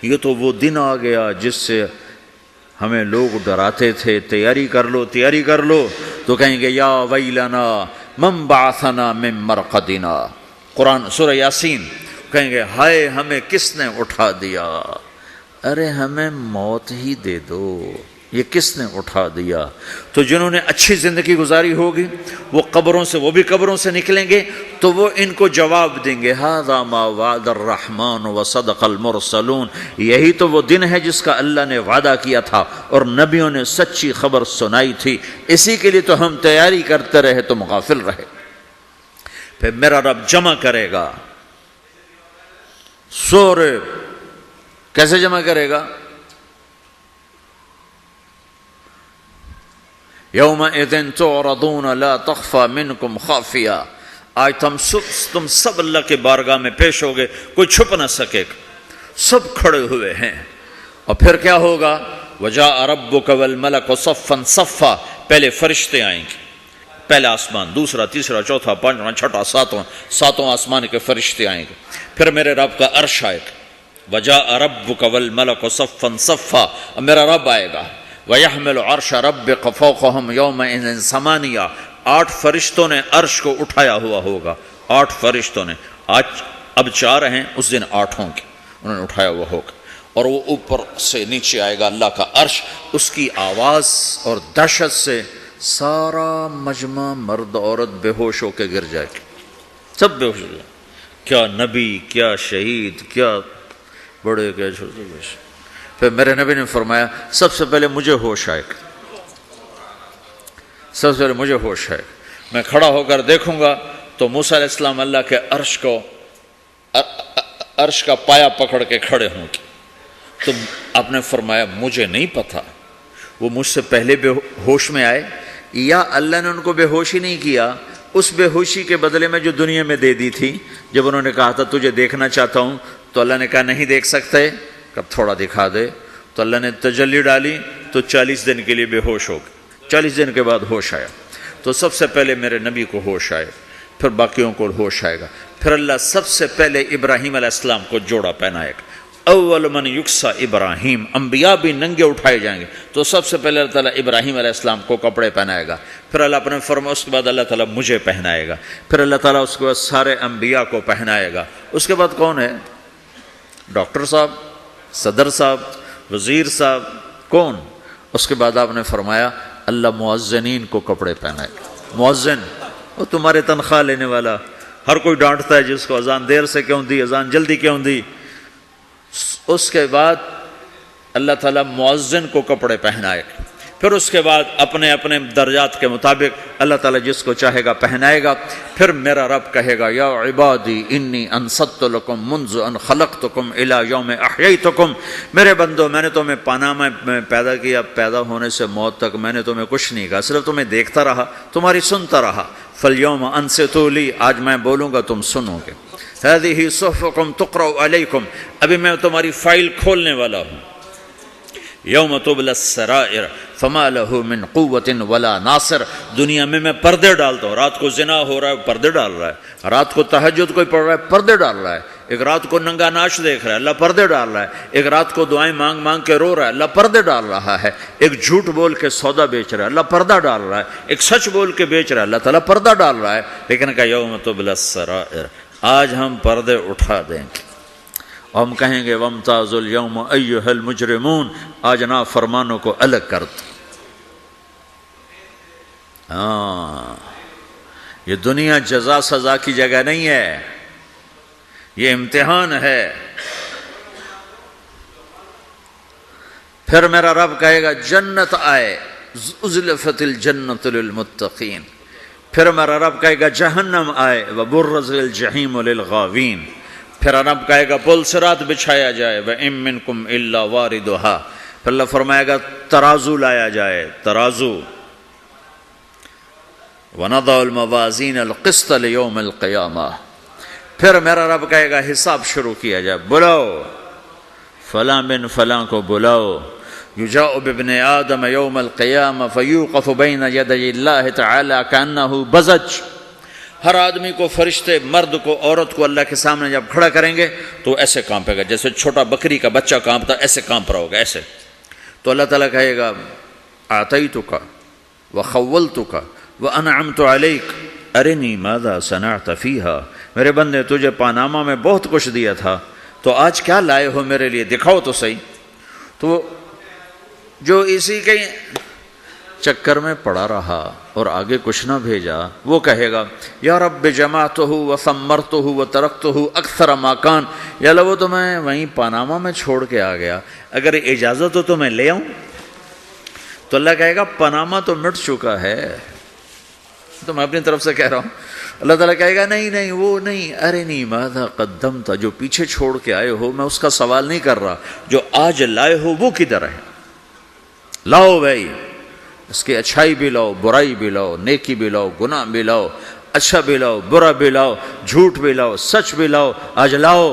یہ تو وہ دن آ گیا جس سے ہمیں لوگ ڈراتے تھے، تیاری کر لو تیاری کر لو، تو کہیں گے یا ویلنا من بعثنا من مرقدنا، قرآن سورہ یاسین، کہیں گے ہائے ہمیں کس نے اٹھا دیا، ارے ہمیں موت ہی دے دو، یہ کس نے اٹھا دیا؟ تو جنہوں نے اچھی زندگی گزاری ہوگی وہ قبروں سے، وہ بھی قبروں سے نکلیں گے تو وہ ان کو جواب دیں گے ھذا ما وعد الرحمن وصدق المرسلون، یہی تو وہ دن ہے جس کا اللہ نے وعدہ کیا تھا اور نبیوں نے سچی خبر سنائی تھی، اسی کے لیے تو ہم تیاری کرتے رہے، تم غافل رہے۔ پھر میرا رب جمع کرے گا سورے، کیسے جمع کرے گا؟ یومئذ تعرضون لا تخفى منکم خافیہ، آج تم سب اللہ کے بارگاہ میں پیش ہوگے، کوئی چھپ نہ سکے گا، سب کھڑے ہوئے ہیں، اور پھر کیا ہوگا؟ وجاء ربک والملک صفا صفا، پہلے فرشتے آئیں گے، پہلا آسمان، دوسرا، تیسرا، چوتھا، پانچواں، چھٹا، ساتواں آسمان کے فرشتے آئیں گے، پھر میرے رب کا عرش آئے گا، وجاء ربک والملک صفا صفا، اب میرا رب آئے گا، وَيَحْمِلُ عَرْشَ رَبِّكَ فَوْقَهُمْ يَوْمَئِذٍ ثَمَانِيَةٌ، 8 فرشتوں نے عرش کو اٹھایا ہوا ہوگا، 8 فرشتوں نے، آج اب 4 ہیں، اس دن 8 ہوں گے، انہوں نے اٹھایا ہوا ہوگا، اور وہ اوپر سے نیچے آئے گا اللہ کا عرش، اس کی آواز اور دہشت سے سارا مجمع مرد عورت بے ہوش ہو کے گر جائے گا، سب بے ہوش ہو جائے، کیا نبی، کیا شہید، کیا بڑے، کیا چھوٹے۔ پھر میرے نبی نے فرمایا سب سے پہلے مجھے ہوش آئے گا، سب سے پہلے مجھے ہوش آئے گا، میں کھڑا ہو کر دیکھوں گا تو موسیٰ علیہ السلام اللہ کے عرش کا پایا پکڑ کے کھڑے ہوں گے، تو آپ نے فرمایا مجھے نہیں پتا وہ مجھ سے پہلے بے ہوش میں آئے یا اللہ نے ان کو بے ہوشی نہیں کیا، اس بے ہوشی کے بدلے میں جو دنیا میں دے دی تھی، جب انہوں نے کہا تھا تجھے دیکھنا چاہتا ہوں تو اللہ نے کہا نہیں دیکھ سکتے، کب تھوڑا دکھا دے، تو اللہ نے تجلی ڈالی تو 40 دن کے لیے بے ہوش ہو گئے، 40 دن کے بعد ہوش آیا، تو سب سے پہلے میرے نبی کو ہوش آئے، پھر باقیوں کو ہوش آئے گا، پھر اللہ سب سے پہلے ابراہیم علیہ السلام کو جوڑا پہنائے گا، اول من یکسا ابراہیم، انبیاء بھی ننگے اٹھائے جائیں گے، تو سب سے پہلے اللہ تعالیٰ ابراہیم علیہ السلام کو کپڑے پہنائے گا، پھر اللہ اپنے فرما، اس کے بعد اللہ تعالیٰ مجھے پہنائے گا، پھر اللہ تعالیٰ اس کے بعد سارے انبیاء کو پہنائے گا، اس کے بعد کون ہے؟ ڈاکٹر صاحب، صدر صاحب، وزیر صاحب، کون؟ اس کے بعد آپ نے فرمایا اللہ مؤذنین کو کپڑے پہنائے گا. مؤذن وہ تمہارے تنخواہ لینے والا، ہر کوئی ڈانٹتا ہے جس کو اذان دیر سے کیوں دی، اذان جلدی کیوں دی. اس کے بعد اللہ تعالیٰ مؤذن کو کپڑے پہنائے گا. پھر اس کے بعد اپنے اپنے درجات کے مطابق اللہ تعالیٰ جس کو چاہے گا پہنائے گا. پھر میرا رب کہے گا یا عبادی انی انصت لکم منذ ان خلقتکم الی یوم احییتکم، میرے بندو میں نے تمہیں پاناما میں پیدا کیا، پیدا ہونے سے موت تک میں نے تمہیں کچھ نہیں کہا، صرف تمہیں دیکھتا رہا، تمہاری سنتا رہا. فالیوم انصتوا لی، آج میں بولوں گا تم سنو گے. ہذہ صحفکم تقرأ علیکم، ابھی میں تمہاری فائل کھولنے والا ہوں. یوم تبلی السرائر فما لہ من قوت ولا ناصر، دنیا میں پردے ڈالتا ہوں. رات کو زنا ہو رہا ہے پردے ڈال رہا ہے، رات کو تہجد کوئی پڑھ رہا ہے پردے ڈال رہا ہے، ایک رات کو ننگا ناچ دیکھ رہا ہے اللہ پردے ڈال رہا ہے، ایک رات کو دعائیں مانگ مانگ کے رو رہا ہے اللہ پردے ڈال رہا ہے، ایک جھوٹ بول کے سودا بیچ رہا ہے اللہ پردہ ڈال رہا ہے، ایک سچ بول کے بیچ رہا ہے اللہ تعالیٰ پردہ ڈال رہا ہے. لیکن کہ یوم تبلی السرائر، آج ہم پردے اٹھا دیں گے. ہم کہیں گے وامتازوا اليوم ایھا المجرمون، آج نافرمانوں کو الگ کر دو. ہاں، یہ دنیا جزا سزا کی جگہ نہیں ہے، یہ امتحان ہے. پھر میرا رب کہے گا جنت آئے، ازلفت الجنت للمتقین. پھر میرا رب کہے گا جہنم آئے، وبرزت الجحیم للغاوین. پھر رب کہے گا پل صراط بچھایا جائے، وَإِن مِّنكُمْ إِلَّا وَارِدُهَا. پھر اللہ فرمائے گا ترازو لایا جائے، ترازو. وَنَضَعُ الْمَوَازِينَ الْقِسْطَ لِيَوْمِ الْقِيَامَةِ. پھر میرا رب کہے گا حساب شروع کیا جائے، بلاؤ فلاں بن فلاں کو بلاؤ. يُجَاءُ بِابْنِ آدَمَ يَوْمَ الْقِيَامَةِ فَيُوقَفُ بَيْنَ يَدَيِ اللَّهِ تَعَالَى كَأَنَّهُ بَزَجٌ. ہر آدمی کو، فرشتے، مرد کو، عورت کو اللہ کے سامنے جب کھڑا کریں گے تو ایسے کانپے گا جیسے چھوٹا بکری کا بچہ کانپتا، ایسے کانپ رہا ہوگا ایسے. تو اللہ تعالیٰ کہے گا اعطیتک وخولتک وانعمت علیک ارنی ماذا صنعت فیہا. میرے بندے تجھے پاناما میں بہت کچھ دیا تھا، تو آج کیا لائے ہو میرے لیے، دکھاؤ تو صحیح. تو جو اسی کے چکر میں پڑا رہا اور آگے کچھ نہ بھیجا، وہ کہے گا یا رب جمعتہ وثمرتہ وترکتہ اکثر ما کان. یا اللہ وہ تو میں وہیں پاناما میں چھوڑ کے آ گیا، اگر اجازت ہو تو میں لے آؤں. تو اللہ کہے گا پاناما تو مٹ چکا ہے، تو میں اپنی طرف سے کہہ رہا ہوں. اللہ تعالیٰ کہے گا نہیں نہیں وہ نہیں، ارنی ماذا قدمت، جو پیچھے چھوڑ کے آئے ہو میں اس کا سوال نہیں کر رہا، جو آج لائے ہو وہ کدھر ہے. لاؤ بھائی، اس کی اچھائی بھی لاؤ، برائی بھی لاؤ، نیکی بھی لاؤ، گناہ بھی لاؤ، اچھا بھی لاؤ، برا بھی لاؤ، جھوٹ بھی لاؤ، سچ بھی لاؤ. آج لاؤ،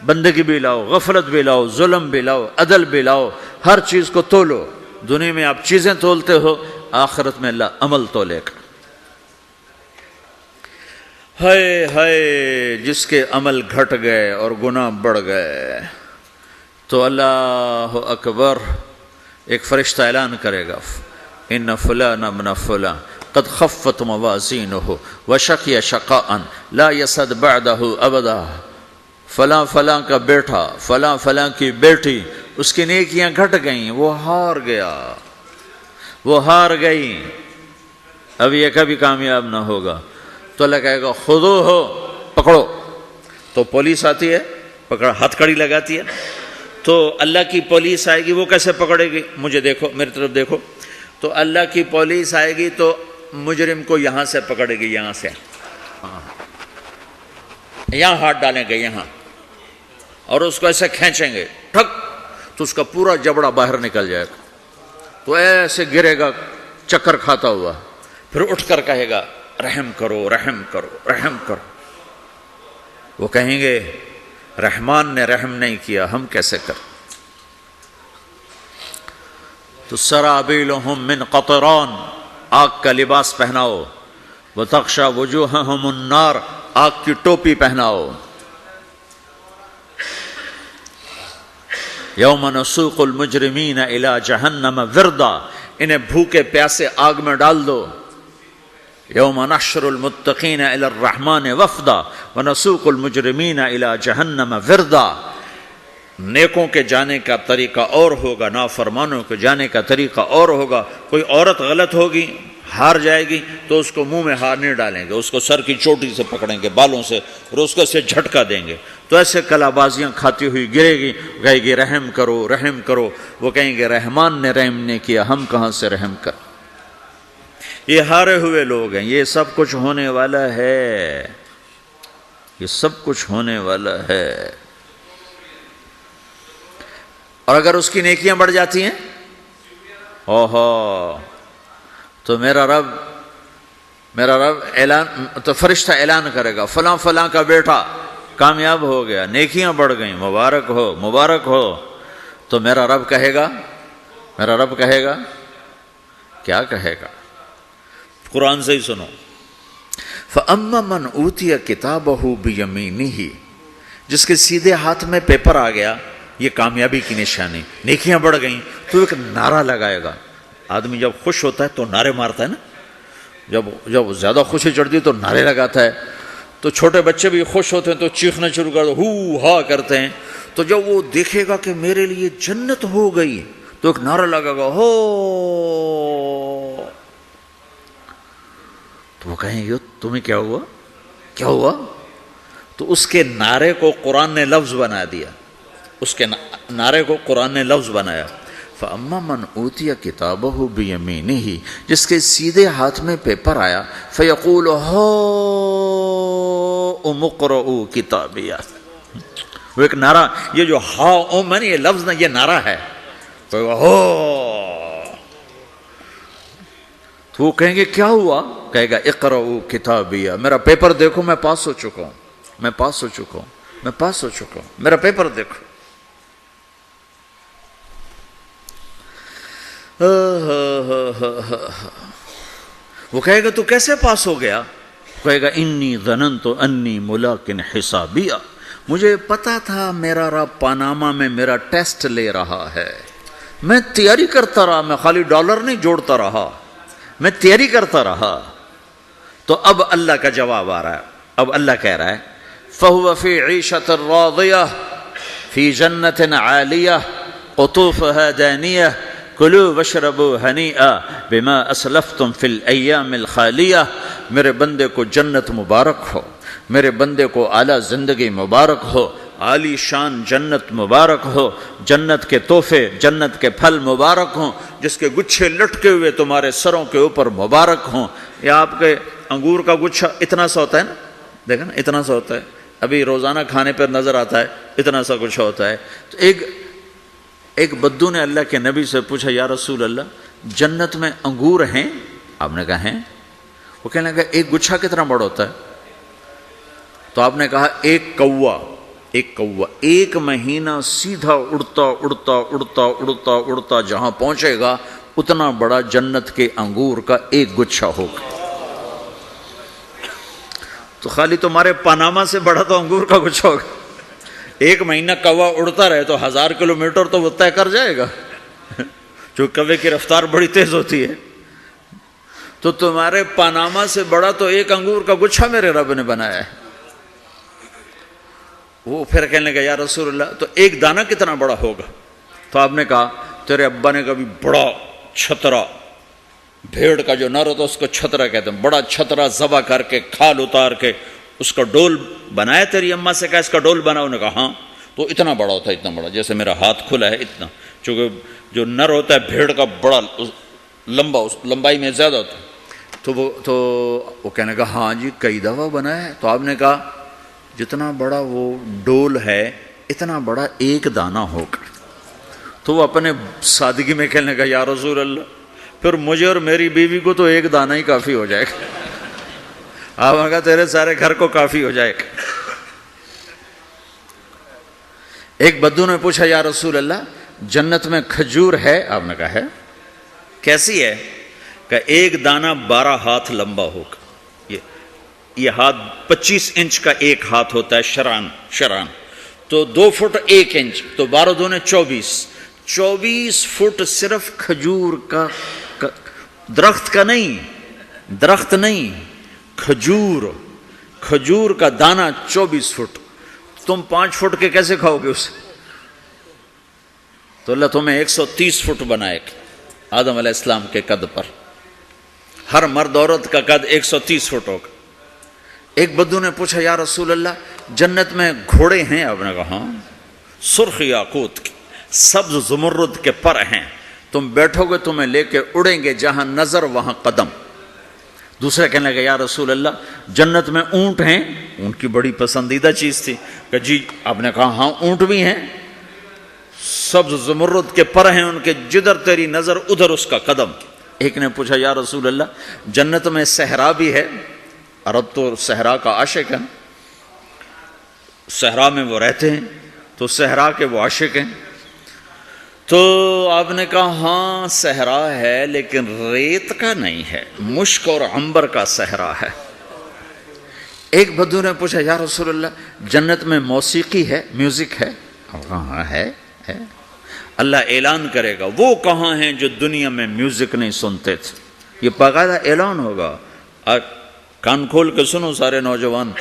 بندگی بھی لاؤ، غفلت بھی لاؤ، ظلم بھی لاؤ، عدل بھی لاؤ، ہر چیز کو تولو. دنیا میں آپ چیزیں تولتے ہو، آخرت میں اللہ عمل تولے گا. ہائے ہائے جس کے عمل گھٹ گئے اور گناہ بڑھ گئے، تو اللہ اکبر، ایک فرشتہ اعلان کرے گا ان فلان ابن فلان قد خفت موازینہ وشقی شقاء لا یسد بعدہ ابدا. فلاں فلاں کا بیٹا، فلاں فلاں کی بیٹی، اس کی نیکیاں گھٹ گئیں، وہ ہار گیا، وہ ہار گئی، اب یہ کبھی کامیاب نہ ہوگا. تو اللہ کہے گا خودو ہو، پکڑو. تو پولیس آتی ہے، پکڑ ہتھ کڑی لگاتی ہے. تو اللہ کی پولیس آئے گی، وہ کیسے پکڑے گی؟ مجھے دیکھو، میری طرف دیکھو. تو اللہ کی پولیس آئے گی تو مجرم کو یہاں سے پکڑے گی، یہاں سے، یہاں ہاتھ ڈالیں گے یہاں، اور اس کو ایسے کھینچیں گے ٹھک، تو اس کا پورا جبڑا باہر نکل جائے گا. تو ایسے گرے گا چکر کھاتا ہوا، پھر اٹھ کر کہے گا رحم کرو رحم کرو رحم کرو. وہ کہیں گے رحمان نے رحم نہیں کیا، ہم کیسے کر. تو سرابیلہم من قطران، آگ کا لباس پہناؤ. وتغشا وجوہہم النار، آگ کی ٹوپی پہناؤ. یوم نسوق المجرمین الی جہنم وردا، انہیں بھوکے پیاسے آگ میں ڈال دو. یوم نحشر المتقین الی الرحمن وفدا ونسوق المجرمین الی جہنم وردا. نیکوں کے جانے کا طریقہ اور ہوگا، نافرمانوں کے جانے کا طریقہ اور ہوگا۔ کوئی عورت غلط ہوگی، ہار جائے گی تو اس کو منہ میں ہار نہیں ڈالیں گے، اس کو سر کی چوٹی سے پکڑیں گے، بالوں سے، اور اس کو سے جھٹکا دیں گے، تو ایسے کلا بازیاں کھاتی ہوئی گرے گی، کہے گی رحم کرو رحم کرو، وہ کہیں گے رحمان نے رحم نہیں کیا، ہم کہاں سے رحم کر۔ یہ ہارے ہوئے لوگ ہیں، یہ سب کچھ ہونے والا ہے، یہ سب کچھ ہونے والا ہے۔ اور اگر اس کی نیکیاں بڑھ جاتی ہیں، اوہو، تو میرا رب اعلان، تو فرشتہ اعلان کرے گا فلاں فلاں کا بیٹا کامیاب ہو گیا، نیکیاں بڑھ گئیں، مبارک ہو مبارک ہو۔ تو میرا رب کہے گا کیا کہے گا؟ قرآن سے ہی سنو۔ فَأَمَّا مَنْ أُوتِيَ كِتَابَهُ بِيَمِينِهِ، جس کے سیدھے ہاتھ میں پیپر آ گیا، یہ کامیابی کی نشانی، نیکیاں بڑھ گئیں، تو ایک نعرہ لگائے گا۔ آدمی جب خوش ہوتا ہے تو نعرے مارتا ہے نا، جب زیادہ خوشی چڑھتی ہے تو نعرے لگاتا ہے۔ تو چھوٹے بچے بھی خوش ہوتے ہیں تو چیخنا شروع کر دو، ہو ہا کرتے ہیں۔ تو جب وہ دیکھے گا کہ میرے لیے جنت ہو گئی تو ایک نعرہ لگے گا، ہو، تو وہ کہیں گے تمہیں کیا ہوا؟ تو اس کے نعرے کو قرآن نے لفظ بنا دیا، اس کے نعرے کو قرآن نے لفظ بنایا۔ فَأَمَّا مَنْ أُوتِيَ كِتَابَهُ بِيَمِينِهِ، جس کے سیدھے ہاتھ میں پیپر آیا، فَيَقُولُ هَاؤْمُ اقْرَءُوا كِتَابِيَهْ، وہ ایک نعرہ، یہ جو ہاؤم ہے نا، یہ لفظ نہ، یہ نعرہ ہے۔ تو وہ کہیں گے کیا ہوا؟ کہے گا اقرؤوا کتابیہ، میرا پیپر دیکھو، میں پاس ہو چکا ہوں، میرا پیپر دیکھو۔ وہ کہے گا تو کیسے پاس ہو گیا؟ کہے گا انی ظننت انی ملاق حسابیہ، مجھے پتا تھا میرا رب پاناما میں میرا ٹیسٹ لے رہا ہے، میں تیاری کرتا رہا، میں خالی ڈالر نہیں جوڑتا رہا، میں تیاری کرتا رہا۔ تو اب اللہ کا جواب آ رہا ہے، اب اللہ کہہ رہا ہے فَهُوَ فِي عِيشَةٍ رَاضِيَةٍ فِي جَنَّةٍ عَالِيَةٍ قُطُوفُهَا دَانِيَةٌ كُلُوا وَاشْرَبُوا هَنِيئًا بِمَا أَسْلَفْتُمْ فِي الْأَيَّامِ الْخَالِيَةِ، میرے بندے کو جنت مبارک ہو، میرے بندے کو اعلیٰ زندگی مبارک ہو، عالی شان جنت مبارک ہو، جنت کے تحفے، جنت کے پھل مبارک ہوں، جس کے گچھے لٹکے ہوئے تمہارے سروں کے اوپر مبارک ہوں۔ یہ آپ کے انگور کا گچھا اتنا سا ہوتا ہے نا، دیکھا نا، اتنا سا ہوتا ہے، ابھی روزانہ کھانے پر نظر آتا ہے، اتنا سا گچھا ہوتا ہے۔ تو ایک بدو نے اللہ کے نبی سے پوچھا یا رسول اللہ، جنت میں انگور ہیں؟ آپ نے کہا ہیں۔ وہ کہنے لگا ایک گچھا کتنا بڑا ہوتا ہے؟ تو آپ نے کہا ایک کوا ایک مہینہ سیدھا اڑتا جہاں پہنچے گا اتنا بڑا جنت کے انگور کا ایک گچھا ہوگا۔ تو خالی تمہارے پاناما سے بڑا تو انگور کا گچھا ہوگا۔ ایک مہینہ کوا اڑتا رہے تو 1000 کلومیٹر تو وہ طے کر جائے گا، جو کوے کی رفتار بڑی تیز ہوتی ہے۔ تو تمہارے پاناما سے بڑا تو ایک انگور کا گچھا میرے رب نے بنایا ہے۔ وہ پھر کہنے لگا یا رسول اللہ تو ایک دانہ کتنا بڑا ہوگا؟ تو آپ نے کہا تیرے ابا نے کبھی بڑا چھترا، بھیڑ کا جو نر ہوتا اس کو چھترا کہتے ہیں، بڑا چھترا ذبح کر کے کھال اتار کے اس کا ڈول بنایا؟ تیری اماں سے کہا اس کا ڈول بناؤ؟ نے کہا ہاں۔ تو اتنا بڑا ہوتا ہے، اتنا بڑا جیسے میرا ہاتھ کھلا ہے اتنا، چونکہ جو نر ہوتا ہے بھیڑ کا بڑا لمبا، اس لمبائی میں زیادہ ہوتا ہے۔ تو وہ کہنے کا ہاں جی کئی دفعہ بنایا ہے۔ تو آپ نے کہا جتنا بڑا وہ ڈول ہے اتنا بڑا ایک دانہ ہوگا۔ تو وہ اپنے سادگی میں کہنے کا یا رسول اللہ پھر مجھے اور میری بیوی کو تو ایک دانہ ہی کافی ہو جائے گا۔ آپ نے کہا تیرے سارے گھر کو کافی ہو جائے گا۔ ایک بدو نے پوچھا یا رسول اللہ جنت میں کھجور ہے؟ آپ نے کہا ہے۔ کیسی ہے؟ کہ ایک دانہ 12 ہاتھ لمبا ہوگا، یہ ہاتھ 25 انچ کا ایک ہاتھ ہوتا ہے، شران تو 2 فٹ 1 انچ، تو 12 دونے 24 فٹ صرف کھجور کا، درخت کا نہیں، کھجور کا دانہ 24 فٹ۔ تم 5 فٹ کے کیسے کھاؤ گے اسے؟ تو اللہ تمہیں 130 فٹ بنائے گا آدم علیہ السلام کے قد پر، ہر مرد عورت کا قد 130 فٹ ہوگا۔ ایک بدو نے پوچھا یا رسول اللہ جنت میں گھوڑے ہیں؟ آپ نے کہا ہاں، سرخ یاقوت کے سبز زمرد کے پر ہیں، تم بیٹھو گے تمہیں لے کے اڑیں گے، جہاں نظر وہاں قدم۔ دوسرے کہنے لگا یا رسول اللہ جنت میں اونٹ ہیں؟ اونٹ کی بڑی پسندیدہ چیز تھی کہ جی، آپ نے کہا ہاں اونٹ بھی ہیں، سبز زمرد کے پر ہیں ان کے، جدھر تیری نظر ادھر اس کا قدم۔ ایک نے پوچھا یا رسول اللہ جنت میں صحرا بھی ہے؟ عرب تو صحرا کا عاشق ہے، صحرا میں وہ رہتے ہیں تو صحرا کے وہ عاشق ہیں۔ تو آپ نے کہا ہاں صحرا ہے لیکن ریت کا نہیں ہے، مشک اور عنبر کا صحرا ہے۔ ایک بدو نے پوچھا یا رسول اللہ جنت میں موسیقی ہے، میوزک ہے؟ ہاں ہے۔ اللہ اعلان کرے گا وہ کہاں ہیں جو دنیا میں میوزک نہیں سنتے تھے، یہ باقاعدہ اعلان ہوگا، کان کھول کے سنو سارے نوجوان،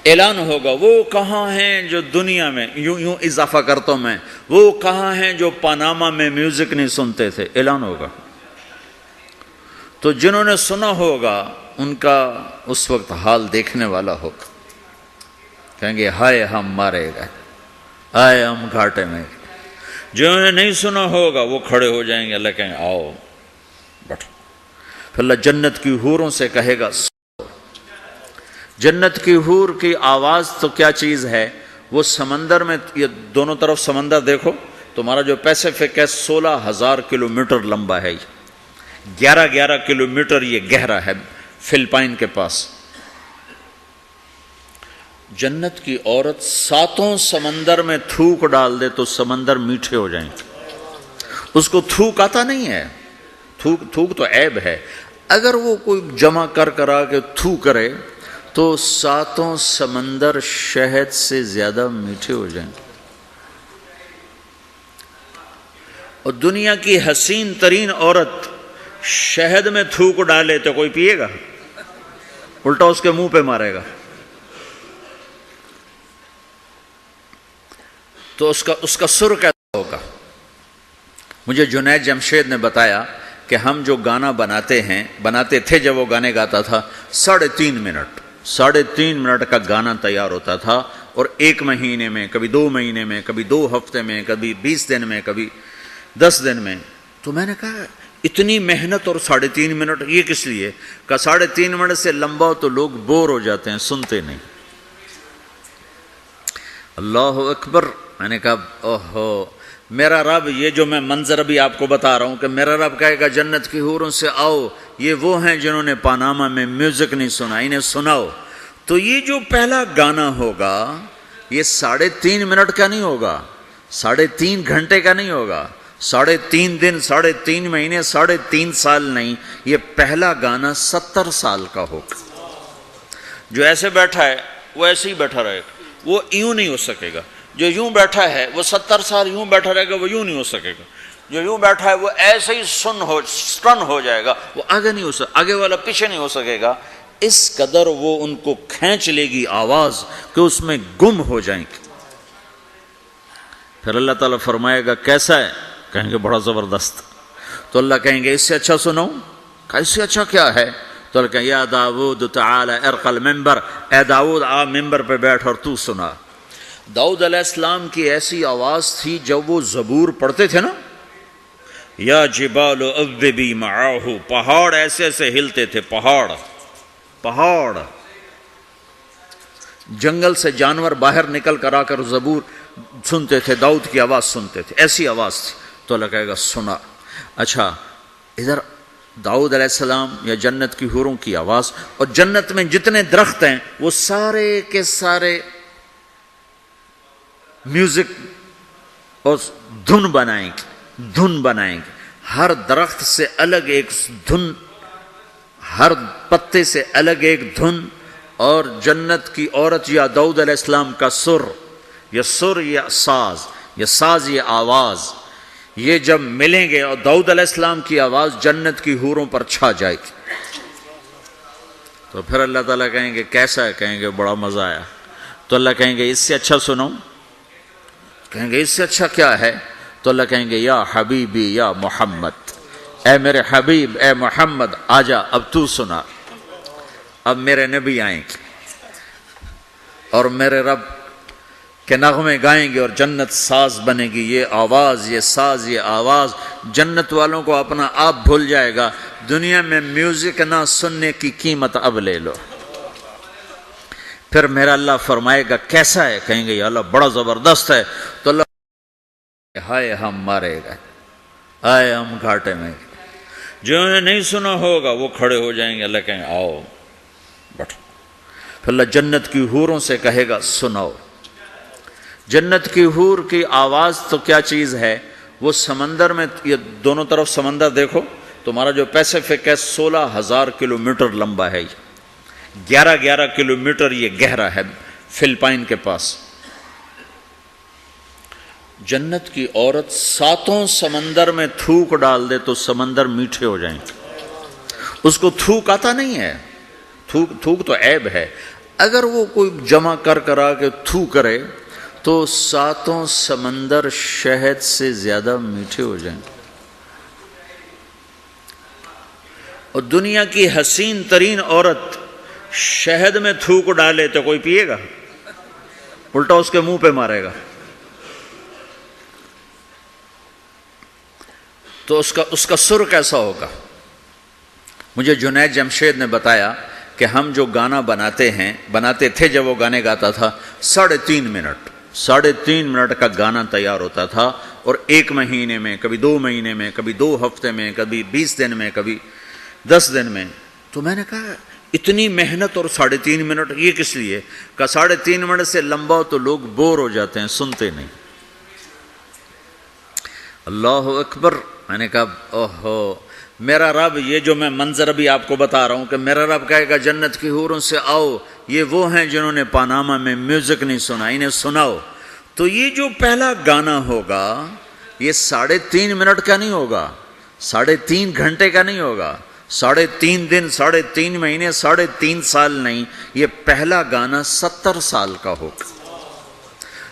اعلان ہوگا وہ کہاں ہیں جو دنیا میں، یوں اضافہ کرتا ہوں میں، وہ کہاں ہیں جو پاناما میں میوزک نہیں سنتے تھے، اعلان ہوگا۔ تو جنہوں نے سنا ہوگا ان کا اس وقت حال دیکھنے والا ہوگا، کہیں گے ہائے ہم مارے گئے، آئے ہم گھاٹے میں۔ جنہوں نے نہیں سنا ہوگا وہ کھڑے ہو جائیں گے، اللہ کہیں گے آؤ بیٹھو۔ پھر اللہ جنت کی حوروں سے کہے گا، جنت کی حور کی آواز تو کیا چیز ہے، وہ سمندر میں، یہ دونوں طرف سمندر دیکھو، تمہارا جو پیسیفک ہے 16,000 کلومیٹر لمبا ہے، 11 کلومیٹر یہ گہرا ہے فلپائن کے پاس۔ جنت کی عورت 7 سمندر میں تھوک ڈال دے تو سمندر میٹھے ہو جائیں گے، اس کو تھوک آتا نہیں ہے، تھوک تو عیب ہے، اگر وہ کوئی جمع کرا کے تھو کرے تو 7 سمندر شہد سے زیادہ میٹھے ہو جائیں گے۔ اور دنیا کی حسین ترین عورت شہد میں تھوک ڈالے تو کوئی پیے گا؟ الٹا اس کے منہ پہ مارے گا۔ تو اس کا سر کیسا ہوگا؟ مجھے جنید جمشید نے بتایا کہ ہم جو گانا بناتے تھے جب وہ گانے گاتا تھا، 3.5 منٹ کا گانا تیار ہوتا تھا، اور 1 مہینے میں، کبھی 2 مہینے میں، کبھی 2 ہفتے میں، کبھی 20 دن میں، کبھی 10 دن میں۔ تو میں نے کہا اتنی محنت اور 3.5 منٹ یہ کس لیے؟ کہ 3.5 منٹ سے لمبا ہو تو لوگ بور ہو جاتے ہیں، سنتے نہیں۔ اللہ اکبر۔ میں نے کہا اوہو، میرا رب، یہ جو میں منظر ابھی آپ کو بتا رہا ہوں کہ میرا رب کہے گا جنت کی حوروں سے آؤ، یہ وہ ہیں جنہوں نے پاناما میں میوزک نہیں سنا، انہیں سناؤ۔ تو یہ جو پہلا گانا ہوگا یہ 3.5 منٹ کا نہیں ہوگا، 3.5 گھنٹے کا نہیں ہوگا، 3.5 دن، 3.5 مہینے، 3.5 سال نہیں، یہ پہلا گانا 70 سال کا ہوگا۔ جو ایسے بیٹھا ہے وہ ایسے ہی بیٹھا رہے گا، وہ یوں نہیں ہو سکے گا۔ جو یوں بیٹھا ہے وہ 70 سال یوں بیٹھا رہے گا، وہ یوں نہیں ہو سکے گا۔ جو یوں بیٹھا ہے وہ ایسے ہی سٹن ہو جائے گا، وہ آگے نہیں ہو سکے، آگے والا پیچھے نہیں ہو سکے گا۔ اس قدر وہ ان کو کھینچ لے گی آواز کہ اس میں گم ہو جائیں گے۔ پھر اللہ تعالیٰ فرمائے گا کیسا ہے؟ کہیں گے بڑا زبردست۔ تو اللہ کہیں گے اس سے اچھا سنو۔ اس سے اچھا کیا ہے؟ تو اللہ کہیں یا داؤد تعالی ارقى المنبر، اے داؤد آ ممبر پہ بیٹھ اور تو سنا۔ داؤد علیہ السلام کی ایسی آواز تھی جب وہ زبور پڑھتے تھے نا، یا جبال اوبی معاہ، پہاڑ ایسے ایسے ہلتے تھے، پہاڑ، جنگل سے جانور باہر نکل کر آ کر زبور سنتے تھے، داؤد کی آواز سنتے تھے، ایسی آواز تھی۔ تو اللہ کہے گا سنا۔ اچھا، ادھر داؤد علیہ السلام یا جنت کی حوروں کی آواز، اور جنت میں جتنے درخت ہیں وہ سارے کے سارے میوزک اور دھن بنائیں گے، ہر درخت سے الگ ایک دھن، ہر پتے سے الگ ایک دھن، اور جنت کی عورت یا داؤد علیہ السلام کا سر یا ساز یہ آواز، یہ جب ملیں گے اور داؤد علیہ السلام کی آواز جنت کی حوروں پر چھا جائے گی، تو پھر اللہ تعالیٰ کہیں گے کیسا ہے؟ کہیں گے بڑا مزہ آیا۔ تو اللہ کہیں گے اس سے اچھا سنو۔ کہیں گے اس سے اچھا کیا ہے؟ تو اللہ کہیں گے یا حبیبی یا محمد، اے میرے حبیب اے محمد آجا اب تو سنا۔ اب میرے نبی آئیں گے اور میرے رب کے نغمے گائیں گے اور جنت ساز بنے گی، یہ آواز یہ ساز یہ آواز جنت والوں کو اپنا آپ بھول جائے گا۔ دنیا میں میوزک نہ سننے کی قیمت اب لے لو۔ پھر میرا اللہ فرمائے گا کیسا ہے؟ کہیں گے یا اللہ بڑا زبردست ہے۔ تو اللہ ہائے ہم مارے گئے، آئے ہم گھاٹے میں۔ جو انہیں نہیں سنا ہوگا وہ کھڑے ہو جائیں گے، اللہ کہیں آؤ بیٹھو۔ پھر اللہ جنت کی حوروں سے کہے گا سناؤ۔ جنت کی حور کی آواز تو کیا چیز ہے، وہ سمندر میں، یہ دونوں طرف سمندر دیکھو، تمہارا جو پیسیفک ہے 16,000 کلومیٹر لمبا ہے، 11 کلومیٹر یہ گہرا ہے فلپائن کے پاس۔ جنت کی عورت 7 سمندر میں تھوک ڈال دے تو سمندر میٹھے ہو جائیں۔ اس کو تھوک آتا نہیں ہے، تھوک تو عیب ہے۔ اگر وہ کوئی جمع کرا کے تھو کرے تو 7 سمندر شہد سے زیادہ میٹھے ہو جائیں۔ اور دنیا کی حسین ترین عورت شہد میں تھوک ڈالے تو کوئی پیے گا؟ الٹا اس کے منہ پہ مارے گا۔ تو اس کا سر کیسا ہوگا؟ مجھے جنید جمشید نے بتایا کہ ہم جو گانا بناتے تھے جب وہ گانے گاتا تھا، 3.5 منٹ کا گانا تیار ہوتا تھا، اور 1 مہینے میں، کبھی 2 مہینے میں، کبھی 2 ہفتے میں، کبھی 20 دن میں، کبھی 10 دن میں۔ تو میں نے کہا اتنی محنت اور 3.5 منٹ یہ کس لیے؟ کہا 3.5 منٹ سے لمبا ہو تو لوگ بور ہو جاتے ہیں، سنتے نہیں۔ اللہ اکبر۔ میں نے کہا اوہو میرا رب، یہ جو میں منظر ابھی آپ کو بتا رہا ہوں کہ میرا رب کہے گا جنت کی حوروں سے آؤ، یہ وہ ہیں جنہوں نے پاناما میں میوزک نہیں سنا، انہیں سناؤ۔ تو یہ جو پہلا گانا ہوگا یہ 3.5 منٹ کا نہیں ہوگا، 3.5 گھنٹے کا نہیں ہوگا، 3.5 دن، 3.5 مہینے، 3.5 سال نہیں، یہ پہلا گانا 70 سال کا ہوگا۔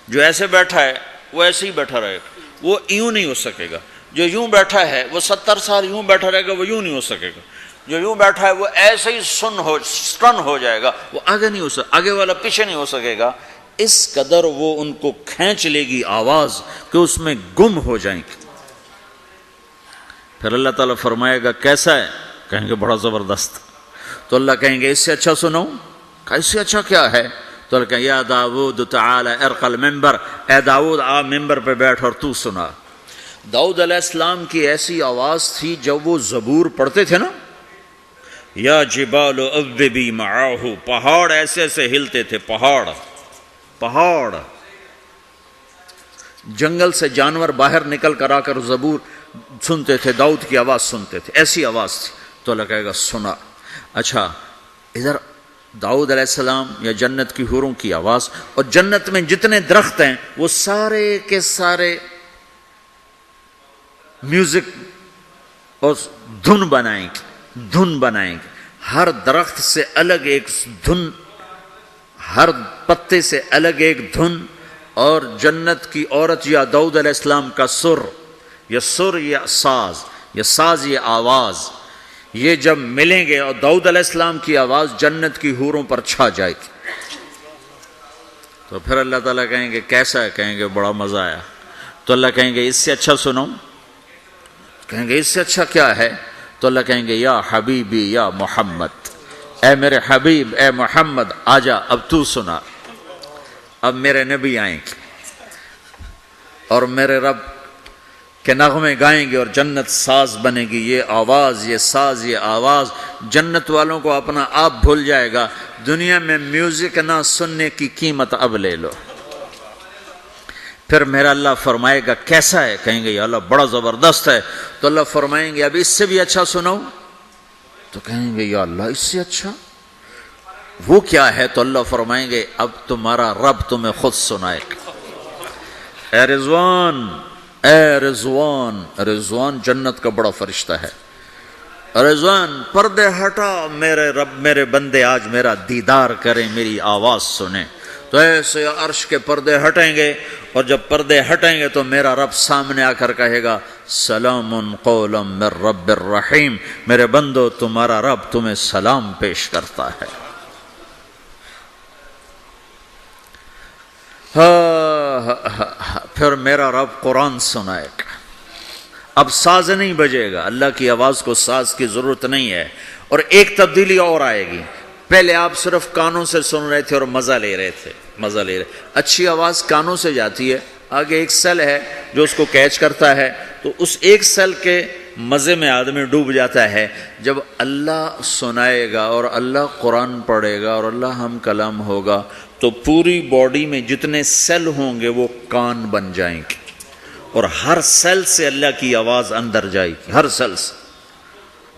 جو ایسے بیٹھا ہے وہ ایسے ہی بیٹھا رہے گا، وہ یوں نہیں ہو سکے گا۔ جو یوں بیٹھا ہے وہ 70 سال یوں بیٹھا رہے گا، وہ یوں نہیں ہو سکے گا۔ جو یوں بیٹھا ہے وہ ایسے ہی سٹن ہو جائے گا، وہ آگے نہیں ہو سکے، آگے والا پیچھے نہیں ہو سکے گا۔ اس قدر وہ ان کو کھینچ لے گی آواز کہ اس میں گم ہو جائیں گے۔ پھر اللہ تعالیٰ فرمائے گا کیسا ہے؟ کہیں گے بڑا زبردست۔ تو اللہ کہیں گے اس سے اچھا سنو۔ اس سے اچھا کیا ہے؟ تو اللہ کہیں یا داود تعالی ارقى المنبر، اے داود آ ممبر پہ بیٹھ اور تو سنا۔ داؤد علیہ السلام کی ایسی آواز تھی جب وہ زبور پڑھتے تھے نا، یا جبال اوبی معاہ، پہاڑ ایسے ایسے ہلتے تھے، پہاڑ جنگل سے جانور باہر نکل کر آ کر زبور سنتے تھے، داؤد کی آواز سنتے تھے، ایسی آواز تھی۔ تو اللہ کہے گا سنا۔ اچھا ادھر داؤد علیہ السلام یا جنت کی حوروں کی آواز، اور جنت میں جتنے درخت ہیں وہ سارے کے سارے میوزک اور دھن بنائیں گے، ہر درخت سے الگ ایک دھن، ہر پتے سے الگ ایک دھن، اور جنت کی عورت یا داؤد علیہ السلام کا سر یا ساز یہ آواز، یہ جب ملیں گے اور داؤد علیہ السلام کی آواز جنت کی حوروں پر چھا جائے گی، تو پھر اللہ تعالیٰ کہیں گے کیسا ہے؟ کہیں گے بڑا مزہ آیا۔ تو اللہ کہیں گے اس سے اچھا سنو۔ کہیں گے اس سے اچھا کیا ہے؟ تو اللہ کہیں گے یا حبیبی یا محمد، اے میرے حبیب اے محمد آجا اب تو سنا۔ اب میرے نبی آئیں گے اور میرے رب کے نغمے گائیں گے اور جنت ساز بنے گی، یہ آواز یہ ساز یہ آواز جنت والوں کو اپنا آپ بھول جائے گا۔ دنیا میں میوزک نہ سننے کی قیمت اب لے لو۔ پھر میرا اللہ فرمائے گا کیسا ہے؟ کہیں گے یا اللہ بڑا زبردست ہے۔ تو اللہ فرمائیں گے اب اس سے بھی اچھا سنو۔ تو کہیں گے یا اللہ اس سے اچھا وہ کیا ہے؟ تو اللہ فرمائیں گے اب تمہارا رب تمہیں خود سنائے گا۔ اے رضوان، رضوان جنت کا بڑا فرشتہ ہے۔ رضوان پردے ہٹا، میرے رب میرے بندے آج میرا دیدار کریں، میری آواز سنیں۔ تو ایسے عرش کے پردے ہٹیں گے، اور جب پردے ہٹیں گے تو میرا رب سامنے آ کر کہے گا سلام قولا من رب الرحیم، میرے بندو تمہارا رب تمہیں سلام پیش کرتا ہے۔ پھر میرا رب قرآن سنائے گا، اب ساز نہیں بجے گا، اللہ کی آواز کو ساز کی ضرورت نہیں ہے۔ اور ایک تبدیلی اور آئے گی، پہلے آپ صرف کانوں سے سن رہے تھے اور مزہ لے رہے تھے، اچھی آواز کانوں سے جاتی ہے، آگے ایک سیل ہے جو اس کو کیچ کرتا ہے، تو اس ایک سیل کے مزے میں آدمی ڈوب جاتا ہے۔ جب اللہ سنائے گا اور اللہ قرآن پڑھے گا اور اللہ ہم کلام ہوگا تو پوری باڈی میں جتنے سیل ہوں گے وہ کان بن جائیں گے، اور ہر سیل سے اللہ کی آواز اندر جائے گی، ہر سیل سے۔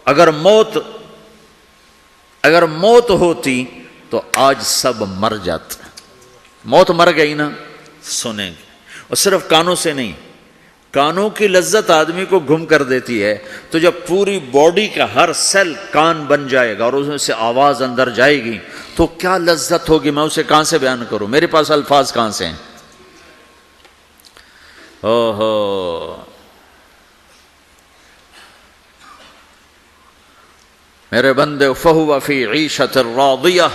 اگر موت ہوتی تو آج سب مر جاتے، موت مر گئی نا، سنیں گے، اور صرف کانوں سے نہیں، کانوں کی لذت آدمی کو گم کر دیتی ہے، تو جب پوری باڈی کا ہر سیل کان بن جائے گا اور اس میں سے آواز اندر جائے گی تو کیا لذت ہوگی، میں اسے کہاں سے بیان کروں، میرے پاس الفاظ کہاں سے ہیں۔ میرے بندے، فَهُوَ فِي عِيشَةٍ رَاضِيَةٍ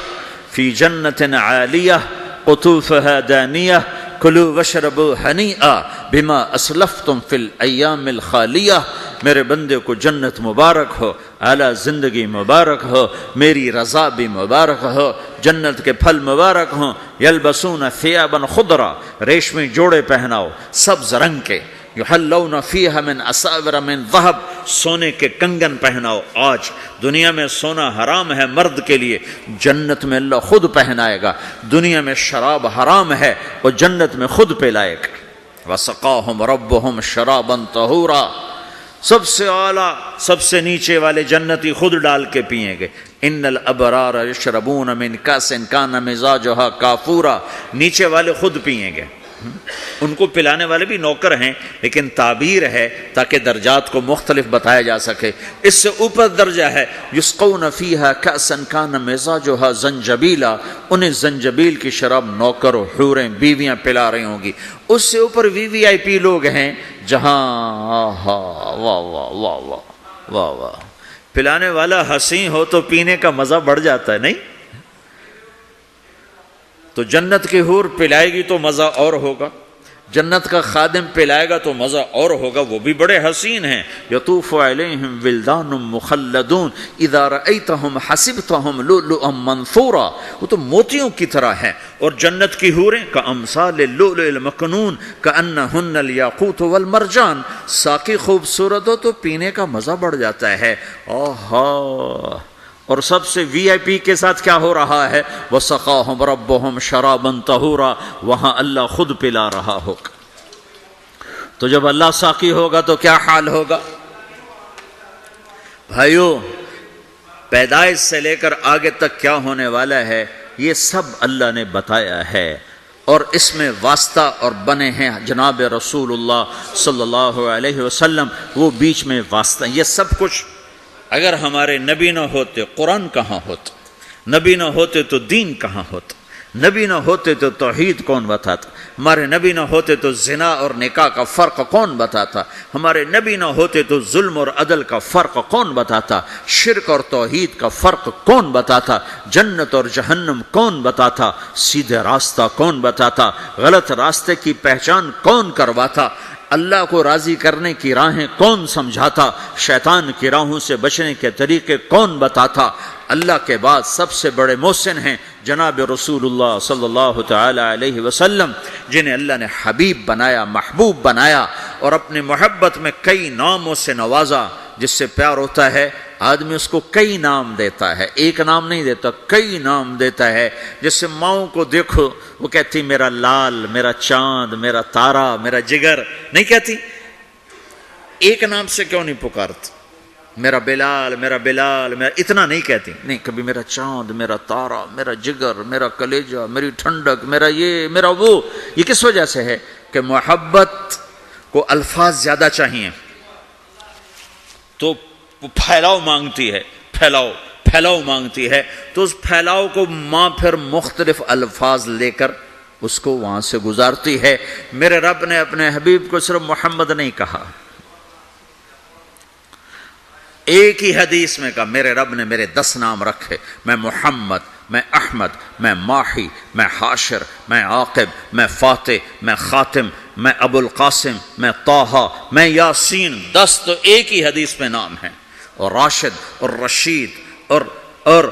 فِي جَنَّةٍ عَالِيَةٍ قُطُوفُهَا دَانِيَةٍ كُلُوا وَاشْرَبُوا هَنِيئًا بِمَا أَسْلَفْتُمْ فِي الْأَيَّامِ الْخَالِيَةِ۔ میرے بندے کو جنت مبارک ہو، اعلیٰ زندگی مبارک ہو، میری رضا بھی مبارک ہو، جنت کے پھل مبارک ہوں۔ یلبسون ثیابا خضرا، ریشمی جوڑے پہناؤ سبز رنگ کے، یحلون فیہا من اساور من ذہب، سونے کے کنگن پہناؤ۔ آج دنیا میں سونا حرام ہے مرد کے لیے، جنت میں اللہ خود پہنائے گا۔ دنیا میں شراب حرام ہے، وہ جنت میں خود پلائے گا۔ وسقاہم ربہم شرابا طہورا، سب سے اعلیٰ سب سے نیچے والے جنتی خود ڈال کے پئیں گے۔ ان الابرار یشربون من کاس کان مزاجھا کافورا، نیچے والے خود پئیں گے، ان کو پلانے والے بھی نوکر ہیں، لیکن تعبیر ہے تاکہ درجات کو مختلف بتایا جا سکے۔ اس سے اوپر درجہ ہے یسقون فیہا کأسا کان مزاجھا زنجبیلا، انہیں زنجبیل کی شراب نوکر و حوریں بیویاں پلا رہی ہوں گی۔ اس سے اوپر VIP لوگ ہیں جہاں واہ واہ واہ واہ واہ واہ، پلانے والا حسین ہو تو پینے کا مزہ بڑھ جاتا ہے، نہیں؟ تو جنت کی حور پلائے گی تو مزہ اور ہوگا، جنت کا خادم پلائے گا تو مزہ اور ہوگا، وہ بھی بڑے حسین ہیں۔ یطوف علیہم ولدان مخلدون اذا رأیتہم حسبتہم لؤلؤا منثورا، وہ تو موتیوں کی طرح ہیں۔ اور جنت کی حوریں کامثال اللؤلؤ المکنون کانہن الیاقوت والمرجان، ساقی خوبصورت ہو تو پینے کا مزہ بڑھ جاتا ہے۔ آہا، اور سب سے VIP کے ساتھ کیا ہو رہا ہے؟ وَسَقَاهُمْ رَبُّهُمْ شَرَابًا طَهُورًا، وہاں اللہ خود پلا رہا ہوگا۔ تو جب اللہ ساقی ہوگا تو کیا حال ہوگا؟ بھائیو، پیدائش سے لے کر آگے تک کیا ہونے والا ہے یہ سب اللہ نے بتایا ہے، اور اس میں واسطہ اور بنے ہیں جناب رسول اللہ صلی اللہ علیہ وسلم، وہ بیچ میں واسطہ۔ یہ سب کچھ اگر ہمارے نبی نہ ہوتے قرآن کہاں ہوتا، نبی نہ ہوتے تو دین کہاں ہوتا، نبی نہ ہوتے تو توحید کون بتاتا، ہمارے نبی نہ ہوتے تو زنا اور نکاح کا فرق کون بتاتا، ہمارے نبی نہ ہوتے تو ظلم اور عدل کا فرق کون بتاتا، شرک اور توحید کا فرق کون بتاتا، جنت اور جہنم کون بتاتا، سیدھے راستہ کون بتاتا، غلط راستے کی پہچان کون کرواتا، اللہ کو راضی کرنے کی راہیں کون سمجھاتا، شیطان کی راہوں سے بچنے کے طریقے کون بتاتا۔ اللہ کے بعد سب سے بڑے محسن ہیں جناب رسول اللہ صلی اللہ تعالی علیہ وسلم، جنہیں اللہ نے حبیب بنایا، محبوب بنایا، اور اپنی محبت میں کئی ناموں سے نوازا۔ جس سے پیار ہوتا ہے آدمی اس کو کئی نام دیتا ہے، ایک نام نہیں دیتا، کئی نام دیتا ہے۔ جیسے ماؤں کو دیکھو، وہ کہتی میرا لال، میرا چاند، میرا تارا، میرا جگر، نہیں کہتی؟ ایک نام سے کیوں نہیں پکارتی؟ میرا بلال، میرا بلال، میرا اتنا نہیں کہتی، نہیں، کبھی میرا چاند، میرا تارا، میرا جگر، میرا کلیجہ، میری ٹھنڈک، میرا یہ، میرا وہ۔ یہ کس وجہ سے ہے؟ کہ محبت کو الفاظ زیادہ چاہیے تو پھیلاؤ مانگتی ہے، پھیلاؤ پھیلاؤ مانگتی ہے تو اس پھیلاؤ کو ماں پھر مختلف الفاظ لے کر اس کو وہاں سے گزارتی ہے۔ میرے رب نے اپنے حبیب کو صرف محمد نہیں کہا، ایک ہی حدیث میں کہا، میرے رب نے میرے 10 نام رکھے، میں محمد، میں احمد، میں ماحی، میں حاشر، میں عاقب، میں فاتح، میں خاتم، میں ابو القاسم، میں طٰہٰ، میں یاسین۔ 10 تو ایک ہی حدیث میں نام ہیں، اور راشد اور رشید اور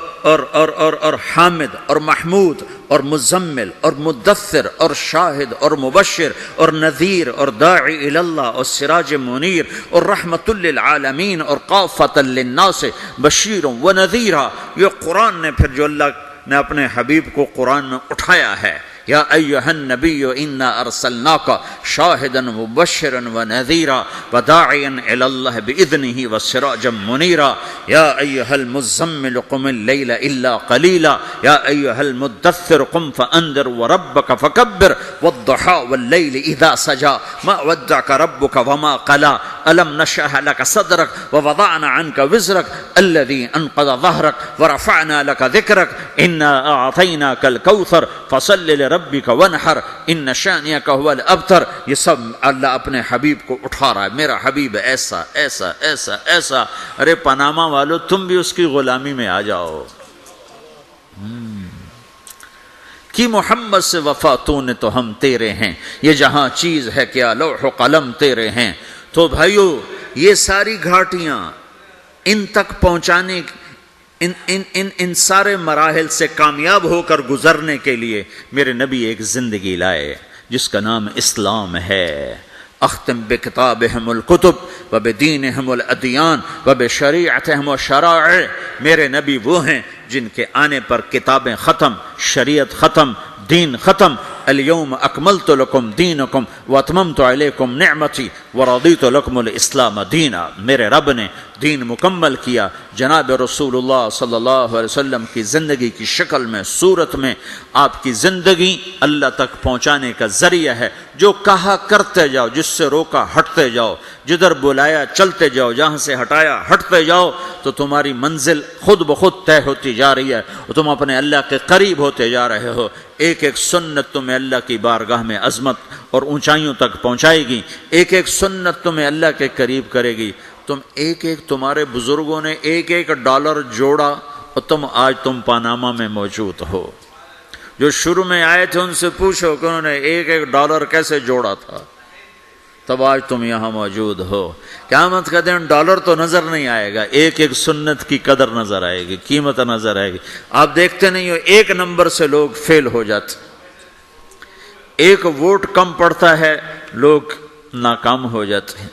حامد اور محمود اور مزمل اور مدثر اور شاہد اور مبشر اور نذیر اور داعی الی اللہ اور سراج منیر اور رحمت للعالمین اور قافۃ للناس بشیر و نذیرا۔ یہ قرآن نے پھر جو اللہ نے اپنے حبیب کو قرآن میں اٹھایا ہے، یا ایھا النبی انا ارسلناک شاہدا مبشرا ونذیرا وداعیا الی اللہ باذنہ وسراجا منیرا، یا ایھا المزمل قم اللیل الا قلیلا، یا ایھا المدثر قم فانذر وربک فکبر والضحی واللیل اذا سجی ما ودعک ربک وما قلی، الم نشرح لک صدرک ووضعنا عنک وزرک الذی انقض ظہرک ورفعنا لک ذکرک انا اعطیناک الکوثر فصل لربک ونحر ان شانئک هو الابتر۔ یہ سب اللہ اپنے حبیب کو اٹھا رہا ہے، میرا حبیب ایسا ایسا ایسا ایسا۔ ارے پاناما والو، تم بھی اس کی غلامی میں آ جاؤ۔ کہ محمد سے وفا تو نے تو ہم تیرے ہیں، یہ جہاں چیز ہے کیا لوح و قلم تیرے ہیں۔ تو بھائیو، یہ ساری گھاٹیاں ان تک پہنچانے ان سارے مراحل سے کامیاب ہو کر گزرنے کے لیے میرے نبی ایک زندگی لائے جس کا نام اسلام ہے۔ اختم بکتابہم الکتب وبدینہم الادیان وبشریعتہم الشرائع۔ میرے نبی وہ ہیں جن کے آنے پر کتابیں ختم، شریعت ختم، دین ختم۔ الیوم اکملت لکم دینکم واتممت علیکم نعمتی ورضیت لکم الاسلام دینا۔ میرے رب نے دین مکمل کیا، جناب رسول اللہ صلی اللہ علیہ وسلم کی زندگی کی شکل میں، صورت میں۔ آپ کی زندگی اللہ تک پہنچانے کا ذریعہ ہے۔ جو کہا کرتے جاؤ، جس سے روکا ہٹتے جاؤ، جدھر بلایا چلتے جاؤ، جہاں سے ہٹایا ہٹتے جاؤ، تو تمہاری منزل خود بخود طے ہوتی جا رہی ہے اور تم اپنے اللہ کے قریب ہوتے جا رہے ہو۔ ایک ایک سنت تمہیں اللہ کی بارگاہ میں عظمت اور اونچائیوں تک پہنچائے گی، ایک ایک سنت تمہیں اللہ کے قریب کرے گی۔ تمہارے بزرگوں نے ایک ایک ڈالر جوڑا اور تم پاناما میں موجود ہو۔ جو شروع میں آئے تھے ان سے پوچھو کہ انہوں نے ایک ایک ڈالر کیسے جوڑا تھا، تب آج تم یہاں موجود ہو۔ قیامت کا دن ڈالر تو نظر نہیں آئے گا، ایک ایک سنت کی قدر نظر آئے گی، قیمت نظر آئے گی۔ آپ دیکھتے نہیں ہو، ایک نمبر سے لوگ فیل ہو جاتے، ایک ووٹ کم پڑتا ہے لوگ ناکام ہو جاتے ہیں،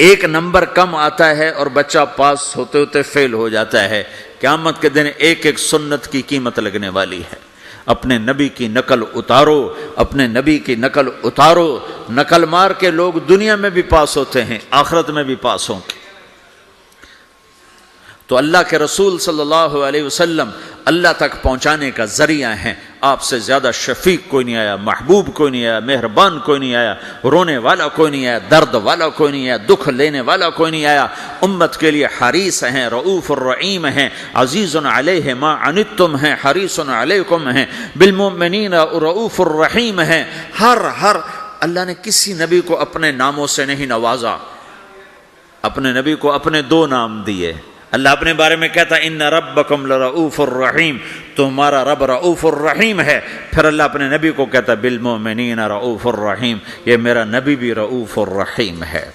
ایک نمبر کم آتا ہے اور بچہ پاس ہوتے ہوتے فیل ہو جاتا ہے۔ قیامت کے دن ایک ایک سنت کی قیمت لگنے والی ہے۔ اپنے نبی کی نقل اتارو، اپنے نبی کی نقل اتارو۔ نقل مار کے لوگ دنیا میں بھی پاس ہوتے ہیں، آخرت میں بھی پاس ہوں گے۔ تو اللہ کے رسول صلی اللہ علیہ وسلم اللہ تک پہنچانے کا ذریعہ ہیں۔ آپ سے زیادہ شفیق کوئی نہیں آیا، محبوب کوئی نہیں آیا، مہربان کوئی نہیں آیا، رونے والا کوئی نہیں آیا، درد والا کوئی نہیں آیا، دکھ لینے والا کوئی نہیں آیا۔ امت کے لیے حریص ہیں، رؤوف الرحیم ہیں، عزیز علیہ ما عنتم ہیں، حریص علیکم ہیں، بالمؤمنین رؤوف الرحیم ہیں۔ ہر اللہ نے کسی نبی کو اپنے ناموں سے نہیں نوازا، اپنے نبی کو اپنے 2 نام دیے۔ اللہ اپنے بارے میں کہتا ہے ان ربکم لرؤوف الرحیم، تمہارا رب رؤوف الرحیم ہے۔ پھر اللہ اپنے نبی کو کہتا ہے بالمؤمنین رؤوف الرحیم، یہ میرا نبی بھی رؤوف الرحیم ہے۔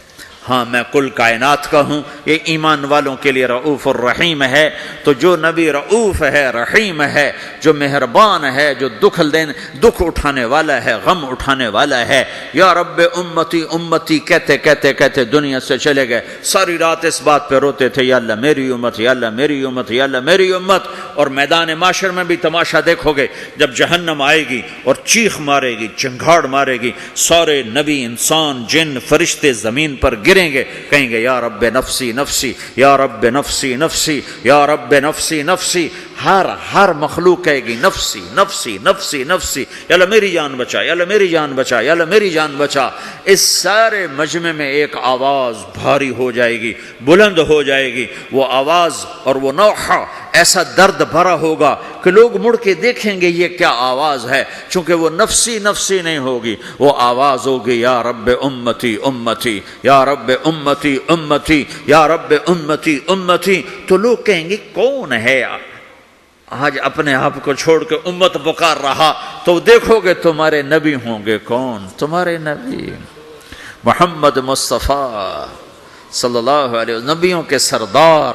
ہاں، میں کل کائنات کا ہوں، یہ ایمان والوں کے لیے رؤوف الرحیم ہے۔ تو جو نبی رؤوف ہے، رحیم ہے، جو مہربان ہے، جو دکھ اٹھانے والا ہے، غم اٹھانے والا ہے۔ یا رب امتی امتی کہتے کہتے کہتے دنیا سے چلے گئے، ساری رات اس بات پہ روتے تھے، یا اللہ میری امت، یا اللہ میری امت، یا اللہ میری امت۔ اور میدان معاشر میں بھی تماشا دیکھو گے، جب جہنم آئے گی اور چیخ مارے گی، چنگھاڑ مارے گی، سارے نبی، انسان، جن، فرشتے زمین پر گریں گے، کہیں گے یا رب نفسی نفسی، یا رب نفسی نفسی، یا رب نفسی نفسی۔ ہر مخلوق کہے گی نفسی نفسی نفسی نفسی، یا اللہ میری جان بچا، یا اللہ میری جان بچا، یا اللہ میری جان بچا۔ اس سارے مجمع میں ایک آواز بھاری ہو جائے گی، بلند ہو جائے گی۔ وہ آواز اور وہ نوحہ ایسا درد بھرا ہوگا کہ لوگ مڑ کے دیکھیں گے یہ کیا آواز ہے، چونکہ وہ نفسی نفسی نہیں ہوگی، وہ آواز ہوگی یا رب امتی امتی، یا رب امتی امتی، یا رب امتی امتی۔ تو لوگ کہیں گے کون ہے آج اپنے آپ کو چھوڑ کے امت پکار رہا؟ تو دیکھو گے تمہارے نبی ہوں گے۔ کون؟ تمہارے نبی محمد مصطفیٰ صلی اللہ علیہ وسلم، نبیوں کے سردار،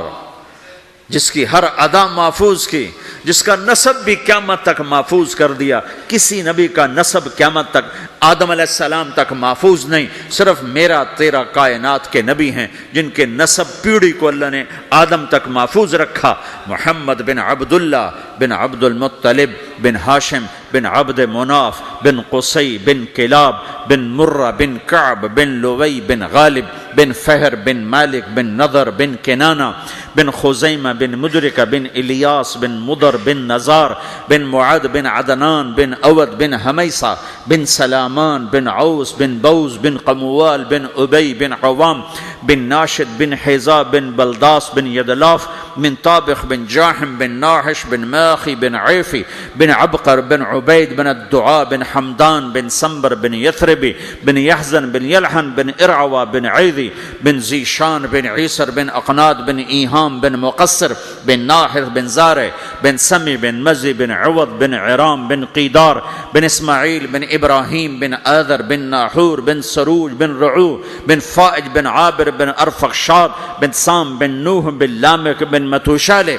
جس کی ہر ادا محفوظ کی، جس کا نسب بھی قیامت تک محفوظ کر دیا۔ کسی نبی کا نسب قیامت تک آدم علیہ السلام تک محفوظ نہیں، صرف میرا تیرا کائنات کے نبی ہیں جن کے نسب پیڑھی کو اللہ نے آدم تک محفوظ رکھا۔ محمد بن عبداللہ بن عبد المطلب بن ہاشم بن عبد مناف بن قصی بن کلاب بن مرہ بن کعب بن لوی بن غالب بن فہر بن مالک بن نضر بن کنانہ بن خزیمہ بن مدرکہ بن الیاس بن مدر بن نزار بن معد بن عدنان بن اود بن حمیصہ بن سلامان بن عوس بن بوز بن قموال بن ابی بن عوام بن ناشد بن حیزہ بن بلداس بن یدلاف بن طابخ بن جاحم بن ناحش بن ماخی بن عیفی بن عبقر بن عبید بن الدعاء بن حمدان بن سنبر بن یثربی بن یحزن بن یلحن بن ارعوا بن عیدی بن زیشان بن عیسر بن اقناد بن ایہام بن مقصر بن ناحر بن زارع بن سمی بن مزی بن عوض بن عرام بن قیدار بن اسماعیل بن ابراہیم بن آذر بن ناحور بن سروج بن رعو بن فائج بن عابر بن ارفخشاد بن سام بن نوح بن لامک بن متوشالہ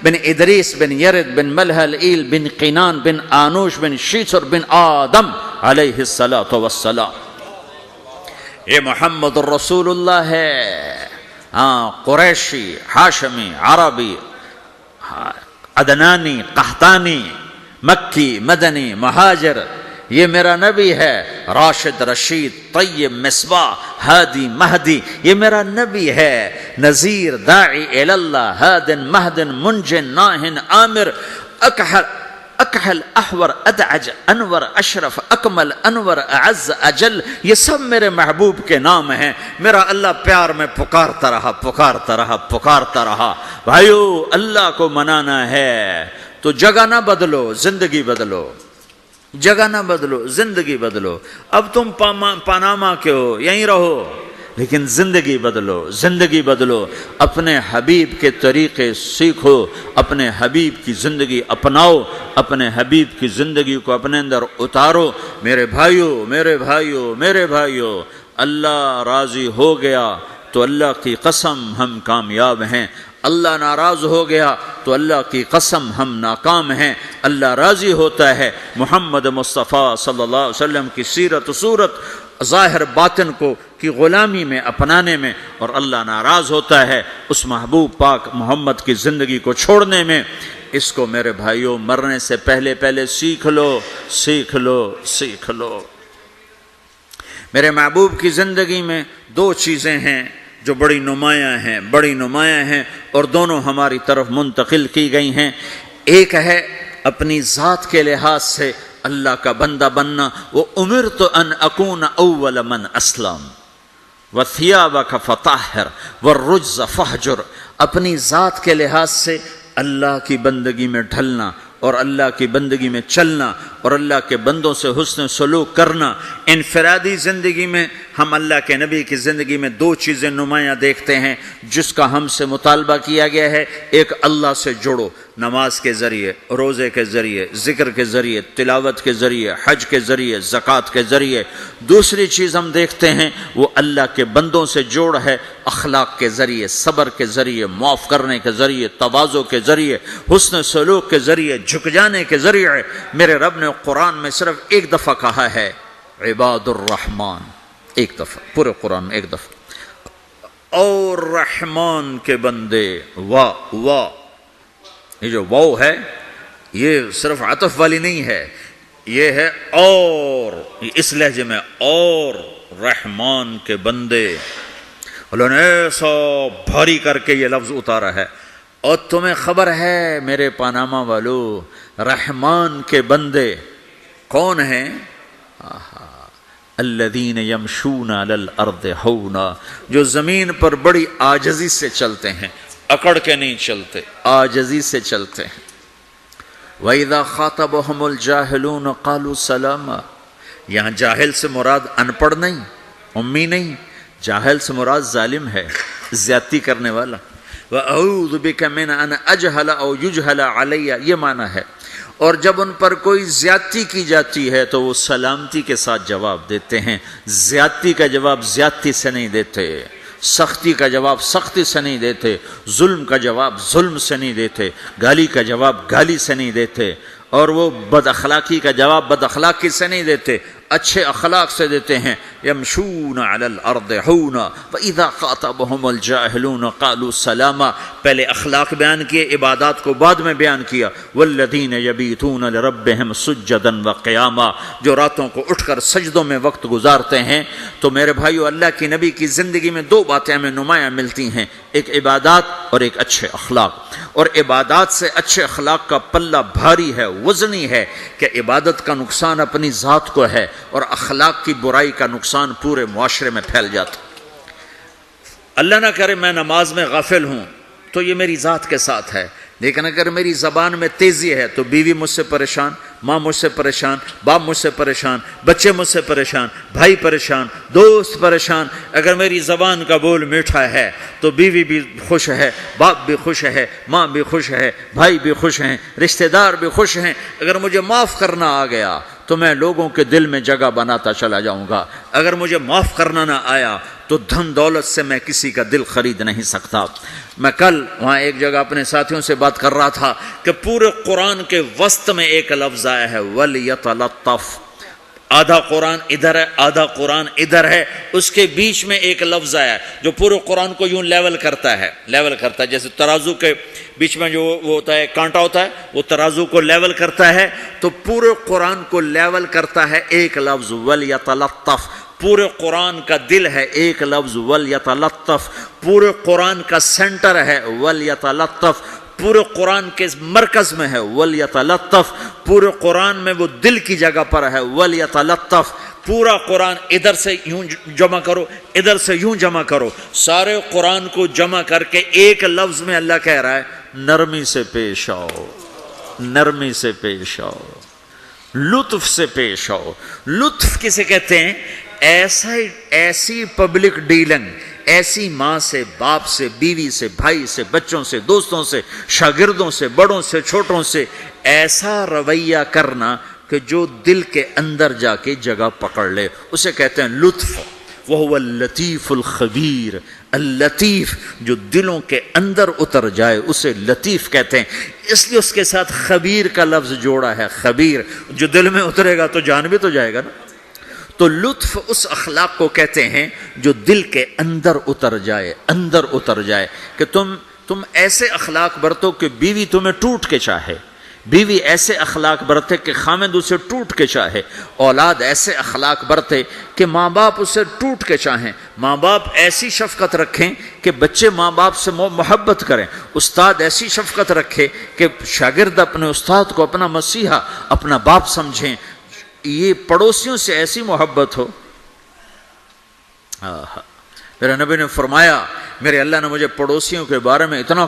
بن ادریس بن یرد بن ملحلئیل بن قینان بن آنوش بن شیسر بن آدم علیہ السلام۔ یہ محمد الرسول اللہ ہے، قریشی، ہاشمی، عربی، عدنانی، قحطانی، مکی، مدنی، مہاجر، یہ میرا نبی ہے۔ راشد، رشید، طیب، مصباح، ہادی، مہدی، یہ میرا نبی ہے۔ نذیر، داعی اللہ، ہادن، مہدن، منجن، ناہن، عامر، اکحل، احور، ادعج، انور، اشرف، اکمل، انور، اعز، اجل، یہ سب میرے محبوب کے نام ہیں۔ میرا اللہ پیار میں پکارتا رہا، پکارتا رہا، پکارتا رہا۔ بھائیو، اللہ کو منانا ہے تو جگہ نہ بدلو، زندگی بدلو، جگہ نہ بدلو، زندگی بدلو۔ اب تم پاناما کے ہو، یہیں رہو، لیکن زندگی بدلو، زندگی بدلو، اپنے حبیب کے طریقے سیکھو، اپنے حبیب کی زندگی اپناؤ، اپنے حبیب کی زندگی کو اپنے اندر اتارو۔ میرے بھائیو، میرے بھائیو، میرے بھائیو، اللہ راضی ہو گیا تو اللہ کی قسم ہم کامیاب ہیں، اللہ ناراض ہو گیا تو اللہ کی قسم ہم ناکام ہیں۔ اللہ راضی ہوتا ہے محمد مصطفیٰ صلی اللہ علیہ وسلم کی سیرت و صورت ظاہر باطن کو کی غلامی میں اپنانے میں، اور اللہ ناراض ہوتا ہے اس محبوب پاک محمد کی زندگی کو چھوڑنے میں۔ اس کو میرے بھائیوں مرنے سے پہلے پہلے سیکھ لو، سیکھ لو، سیکھ لو۔ میرے محبوب کی زندگی میں دو چیزیں ہیں جو بڑی نمایاں ہیں، بڑی نمایاں ہیں، اور دونوں ہماری طرف منتقل کی گئی ہیں۔ ایک ہے اپنی ذات کے لحاظ سے اللہ کا بندہ بننا، وہ امرت ان اکون اول من اسلم وثیابک فطہر والرجز فہجر، اپنی ذات کے لحاظ سے اللہ کی بندگی میں ڈھلنا اور اللہ کی بندگی میں چلنا اور اللہ کے بندوں سے حسن سلوک کرنا۔ انفرادی زندگی میں ہم اللہ کے نبی کی زندگی میں دو چیزیں نمایاں دیکھتے ہیں جس کا ہم سے مطالبہ کیا گیا ہے۔ ایک، اللہ سے جڑو، نماز کے ذریعے، روزے کے ذریعے، ذکر کے ذریعے، تلاوت کے ذریعے، حج کے ذریعے، زکوٰۃ کے ذریعے۔ دوسری چیز ہم دیکھتے ہیں وہ اللہ کے بندوں سے جوڑ ہے، اخلاق کے ذریعے، صبر کے ذریعے، معاف کرنے کے ذریعے، تواضع کے ذریعے، حسن سلوک کے ذریعے، جھک جانے کے ذریعے۔ میرے رب نے قرآن میں صرف ایک دفعہ کہا ہے عباد الرحمن، ایک دفعہ پورے قرآن میں ایک دفعہ، اور رحمان کے بندے، واہ واہ، یہ جو واو ہے یہ صرف عطف والی نہیں ہے، یہ ہے اور، اس لہجے میں، اور رحمان کے بندے۔ اللہ نے ایسا بھاری کر کے یہ لفظ اتارا ہے۔ اور تمہیں خبر ہے میرے پاناما والو، رحمان کے بندے کون ہیں؟ الذین یمشون علی الارض ہونا، جو زمین پر بڑی عاجزی سے چلتے ہیں، اکڑ کے نہیں چلتے، عاجزی سے چلتے ہیں۔ وَإِذَا خَاطَبَهُمُ الْجَاهِلُونَ قَالُوا سَلَامًا، یہاں جاہل سے مراد ان پڑھ نہیں، امی نہیں، جاہل سے مراد ظالم ہے، زیادتی کرنے والا۔ وَأَعُوذُ بِكَ مِنْ أَنْ أَجْهَلَ أَوْ يُجْهَلَ عَلَيَّ، یہ معنی ہے۔ اور جب ان پر کوئی زیادتی کی جاتی ہے تو وہ سلامتی کے ساتھ جواب دیتے ہیں، زیادتی کا جواب زیادتی سے نہیں دیتے، سختی کا جواب سختی سے نہیں دیتے، ظلم کا جواب ظلم سے نہیں دیتے، گالی کا جواب گالی سے نہیں دیتے، اور وہ بد اخلاقی کا جواب بد اخلاقی سے نہیں دیتے، اچھے اخلاق سے دیتے ہیں۔ یمشون علی الارض ہونا واذا خاطبهم الجاہلون قالوا سلاما، پہلے اخلاق بیان کیے، عبادات کو بعد میں بیان کیا۔ والذین یبیتون لربهم سجدا وقیاما، جو راتوں کو اٹھ کر سجدوں میں وقت گزارتے ہیں۔ تو میرے بھائیو، اللہ کی نبی کی زندگی میں دو باتیں ہمیں نمایاں ملتی ہیں، ایک عبادات اور ایک اچھے اخلاق۔ اور عبادات سے اچھے اخلاق کا پلہ بھاری ہے، وزنی ہے، کہ عبادت کا نقصان اپنی ذات کو ہے اور اخلاق کی برائی کا نقصان پورے معاشرے میں پھیل جاتا۔ اللہ نہ کرے میں نماز میں غافل ہوں تو یہ میری ذات کے ساتھ ہے، لیکن اگر میری زبان میں تیزی ہے تو بیوی مجھ سے پریشان، ماں مجھ سے پریشان، باپ مجھ سے پریشان، بچے مجھ سے پریشان، بھائی پریشان، دوست پریشان۔ اگر میری زبان کا بول میٹھا ہے تو بیوی بھی خوش ہے، باپ بھی خوش ہے، ماں بھی خوش ہے، بھائی بھی خوش ہیں، رشتہ دار بھی خوش ہیں۔ اگر مجھے معاف کرنا آ گیا تو میں لوگوں کے دل میں جگہ بناتا چلا جاؤں گا۔ اگر مجھے معاف کرنا نہ آیا تو دھن دولت سے میں کسی کا دل خرید نہیں سکتا۔ میں کل وہاں ایک جگہ اپنے ساتھیوں سے بات کر رہا تھا کہ پورے قرآن کے وسط میں ایک لفظ آیا ہے وَلْيَتَلَطَّفْ، آدھا قرآن ادھر ہے، آدھا قرآن ادھر ہے، اس کے بیچ میں ایک لفظ آیا ہے جو پورے قرآن کو یوں لیول کرتا ہے، جیسے ترازو کے بیچ میں جو وہ ہوتا ہے کانٹا ہوتا ہے، وہ ترازو کو لیول کرتا ہے، تو پورے قرآن کو لیول کرتا ہے ایک لفظ وَلْيَتَلَطَّفْ۔ پورے قرآن کا دل ہے ایک لفظ وَلْيَتَلَطَّفْ، پورے قرآن کا سینٹر ہے وَلْيَتَلَطَّفْ، پورے قرآن کے مرکز میں ہے وَلْيَتَلَطَّفْ، پورے قرآن میں وہ دل کی جگہ پر ہے وَلْيَتَلَطَّفْ۔ پورا قرآن ادھر سے یوں جمع کرو، ادھر سے یوں جمع کرو، سارے قرآن کو جمع کر کے ایک لفظ میں اللہ کہہ رہا ہے نرمی سے پیش آؤ، نرمی سے پیش آؤ، لطف سے پیش آؤ۔ لطف کسے کہتے ہیں؟ ایسی پبلک ڈیلنگ، ایسی ماں سے، باپ سے، بیوی سے، بھائی سے، بچوں سے، دوستوں سے، شاگردوں سے، بڑوں سے، چھوٹوں سے، ایسا رویہ کرنا کہ جو دل کے اندر جا کے جگہ پکڑ لے، اسے کہتے ہیں لطف۔ وَهُوَ اللَّطِيفُ الْخَبِيرُ، اللطیف، جو دلوں کے اندر اتر جائے اسے لطیف کہتے ہیں۔ اس لیے اس کے ساتھ خبیر کا لفظ جوڑا ہے، خبیر، جو دل میں اترے گا تو جان بھی تو جائے گا نا۔ تو لطف اس اخلاق کو کہتے ہیں جو دل کے اندر اتر جائے، اندر اتر جائے، کہ تم ایسے اخلاق برتو کہ بیوی تمہیں ٹوٹ کے چاہے، بیوی ایسے اخلاق برتے کہ خامد اسے ٹوٹ کے چاہے، اولاد ایسے اخلاق برتے کہ ماں باپ اسے ٹوٹ کے چاہیں، ماں باپ ایسی شفقت رکھیں کہ بچے ماں باپ سے محبت کریں، استاد ایسی شفقت رکھے کہ شاگرد اپنے استاد کو اپنا مسیحا، اپنا باپ سمجھیں، یہ پڑوسیوں سے ایسی محبت ہو۔ میرے نبی نے فرمایا، میرے اللہ نے مجھے پڑوسیوں کے بارے میں اتنا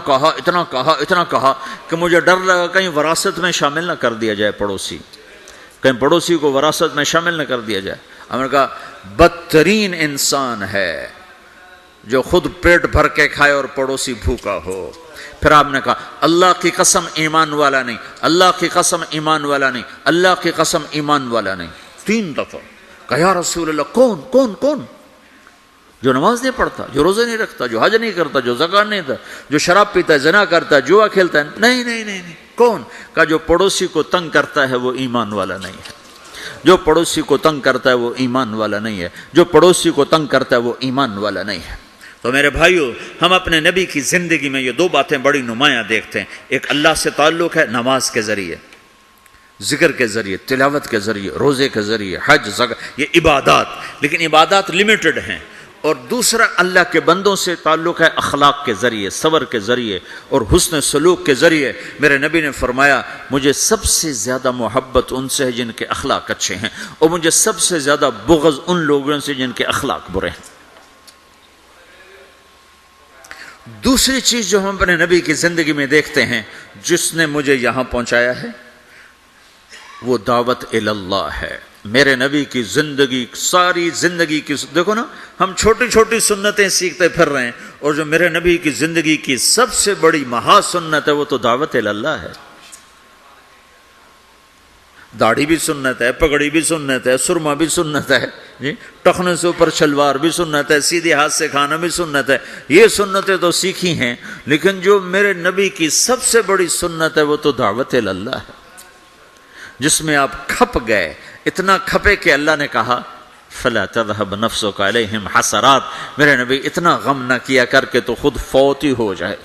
کہا کہ مجھے ڈر لگا کہیں وراثت میں شامل نہ کر دیا جائے، کہیں پڑوسی کو وراثت میں شامل نہ کر دیا جائے۔ ہم نے کہا بدترین انسان ہے جو خود پیٹ بھر کے کھائے اور پڑوسی بھوکا ہو۔ پھر آپ نے کہا اللہ کی قسم ایمان والا نہیں، اللہ کی قسم ایمان والا نہیں، اللہ کی قسم ایمان والا نہیں، 3 دفعہ کہا یا رسول اللہ کون؟ جو نماز نہیں پڑھتا، جو روزے نہیں رکھتا، جو حج نہیں کرتا، جو زکات نہیں دیتا، جو شراب پیتا ہے، زنا کرتا ہے، جوا کھیلتا ہے، نہیں کون؟ کہا جو پڑوسی کو تنگ کرتا ہے وہ ایمان والا نہیں ہے، جو پڑوسی کو تنگ کرتا ہے وہ ایمان والا نہیں ہے، جو پڑوسی کو تنگ کرتا ہے وہ ایمان والا نہیں ہے۔ تو میرے بھائیو، ہم اپنے نبی کی زندگی میں یہ 2 باتیں بڑی نمایاں دیکھتے ہیں، ایک اللہ سے تعلق ہے نماز کے ذریعے، ذکر کے ذریعے، تلاوت کے ذریعے، روزے کے ذریعے، حج، زکات، یہ عبادات، لیکن عبادات لیمیٹڈ ہیں، اور دوسرا اللہ کے بندوں سے تعلق ہے اخلاق کے ذریعے، صبر کے ذریعے اور حسن سلوک کے ذریعے۔ میرے نبی نے فرمایا مجھے سب سے زیادہ محبت ان سے ہے جن کے اخلاق اچھے ہیں، اور مجھے سب سے زیادہ بغض ان لوگوں سے جن کے اخلاق برے ہیں۔ دوسری چیز جو ہم اپنے نبی کی زندگی میں دیکھتے ہیں، جس نے مجھے یہاں پہنچایا ہے، وہ دعوت اللہ ہے۔ میرے نبی کی زندگی، ساری زندگی کی، دیکھو نا، ہم چھوٹی چھوٹی سنتیں سیکھتے پھر رہے ہیں، اور جو میرے نبی کی زندگی کی سب سے بڑی مہا سنت ہے وہ تو دعوت اللہ ہے۔ داڑھی بھی سنت ہے، پگڑی بھی سنت ہے، سرما بھی سنت ہے، جی، ٹخنے سے اوپر شلوار بھی سنت ہے، سیدھے ہاتھ سے کھانا بھی سنت ہے۔ یہ سنتیں تو سیکھی ہیں، لیکن جو میرے نبی کی سب سے بڑی سنت ہے وہ تو دعوت اللہ ہے، جس میں آپ کھپ گئے، اتنا کھپے کہ اللہ نے کہا فَلَا تَذْهَبْ نَفْسُكَ عَلَيْهِمْ حَسَرَاتٍ، میرے نبی اتنا غم نہ کیا کر کے تو خود فوت ہی ہو جائے۔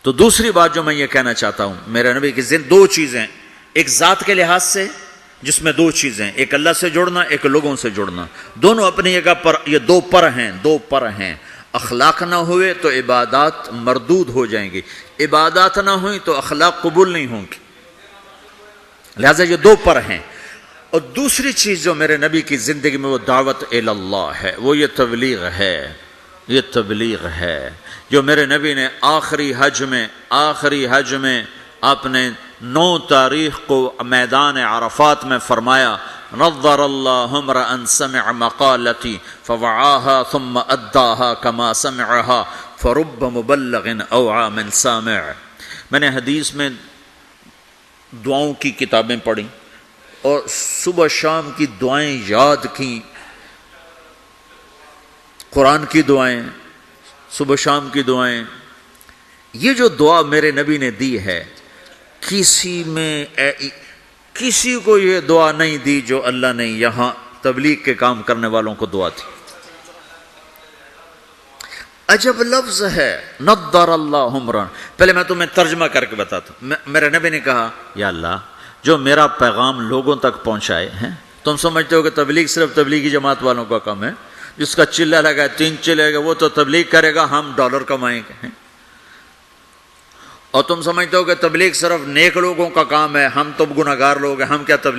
تو دوسری بات جو میں یہ کہنا چاہتا ہوں، میرے نبی کی دو چیزیں، ایک ذات کے لحاظ سے جس میں دو چیزیں، ایک اللہ سے جڑنا، ایک لوگوں سے جڑنا، دونوں اپنی جگہ پر، یہ دو پر ہیں۔ اخلاق نہ ہوئے تو عبادات مردود ہو جائیں گی، عبادات نہ ہوئی تو اخلاق قبول نہیں ہوں گی، لہذا یہ دو پر ہیں۔ اور دوسری چیز جو میرے نبی کی زندگی میں وہ دعوت اللہ ہے، وہ یہ تبلیغ ہے، یہ تبلیغ ہے۔ جو میرے نبی نے آخری حج میں آپ نے 9 تاریخ کو میدان عرفات میں فرمایا، نظر اللہ امرأ سمع مقالتی فوعاها ثم اداها كما سمعها فرب مبلغ اوعى من سامع۔ میں نے حدیث میں دعاؤں کی کتابیں پڑھی اور صبح شام کی دعائیں یاد کی، قرآن کی دعائیں، صبح شام کی دعائیں۔ یہ جو دعا میرے نبی نے دی ہے، کسی کو یہ دعا نہیں دی جو اللہ نے یہاں تبلیغ کے کام کرنے والوں کو دعا دی۔ عجب لفظ ہے، نضر اللہ عمرا۔ پہلے میں تمہیں ترجمہ کر کے بتاتا ہوں۔ میرے نبی نے کہا، یا اللہ جو میرا پیغام لوگوں تک پہنچائے ہیں، تم سمجھتے ہو کہ تبلیغ صرف تبلیغی جماعت والوں کا کام ہے، جس کا چلہ لگا 3 چلے گا وہ تو تبلیغ کرے گا، ہم ڈالر کمائیں گے۔ اور تم سمجھتے ہو کہ تبلیغ صرف نیک لوگوں کا کام ہے، ہم تو گناہگار لوگ ہیں، ہم کیا تبلیغ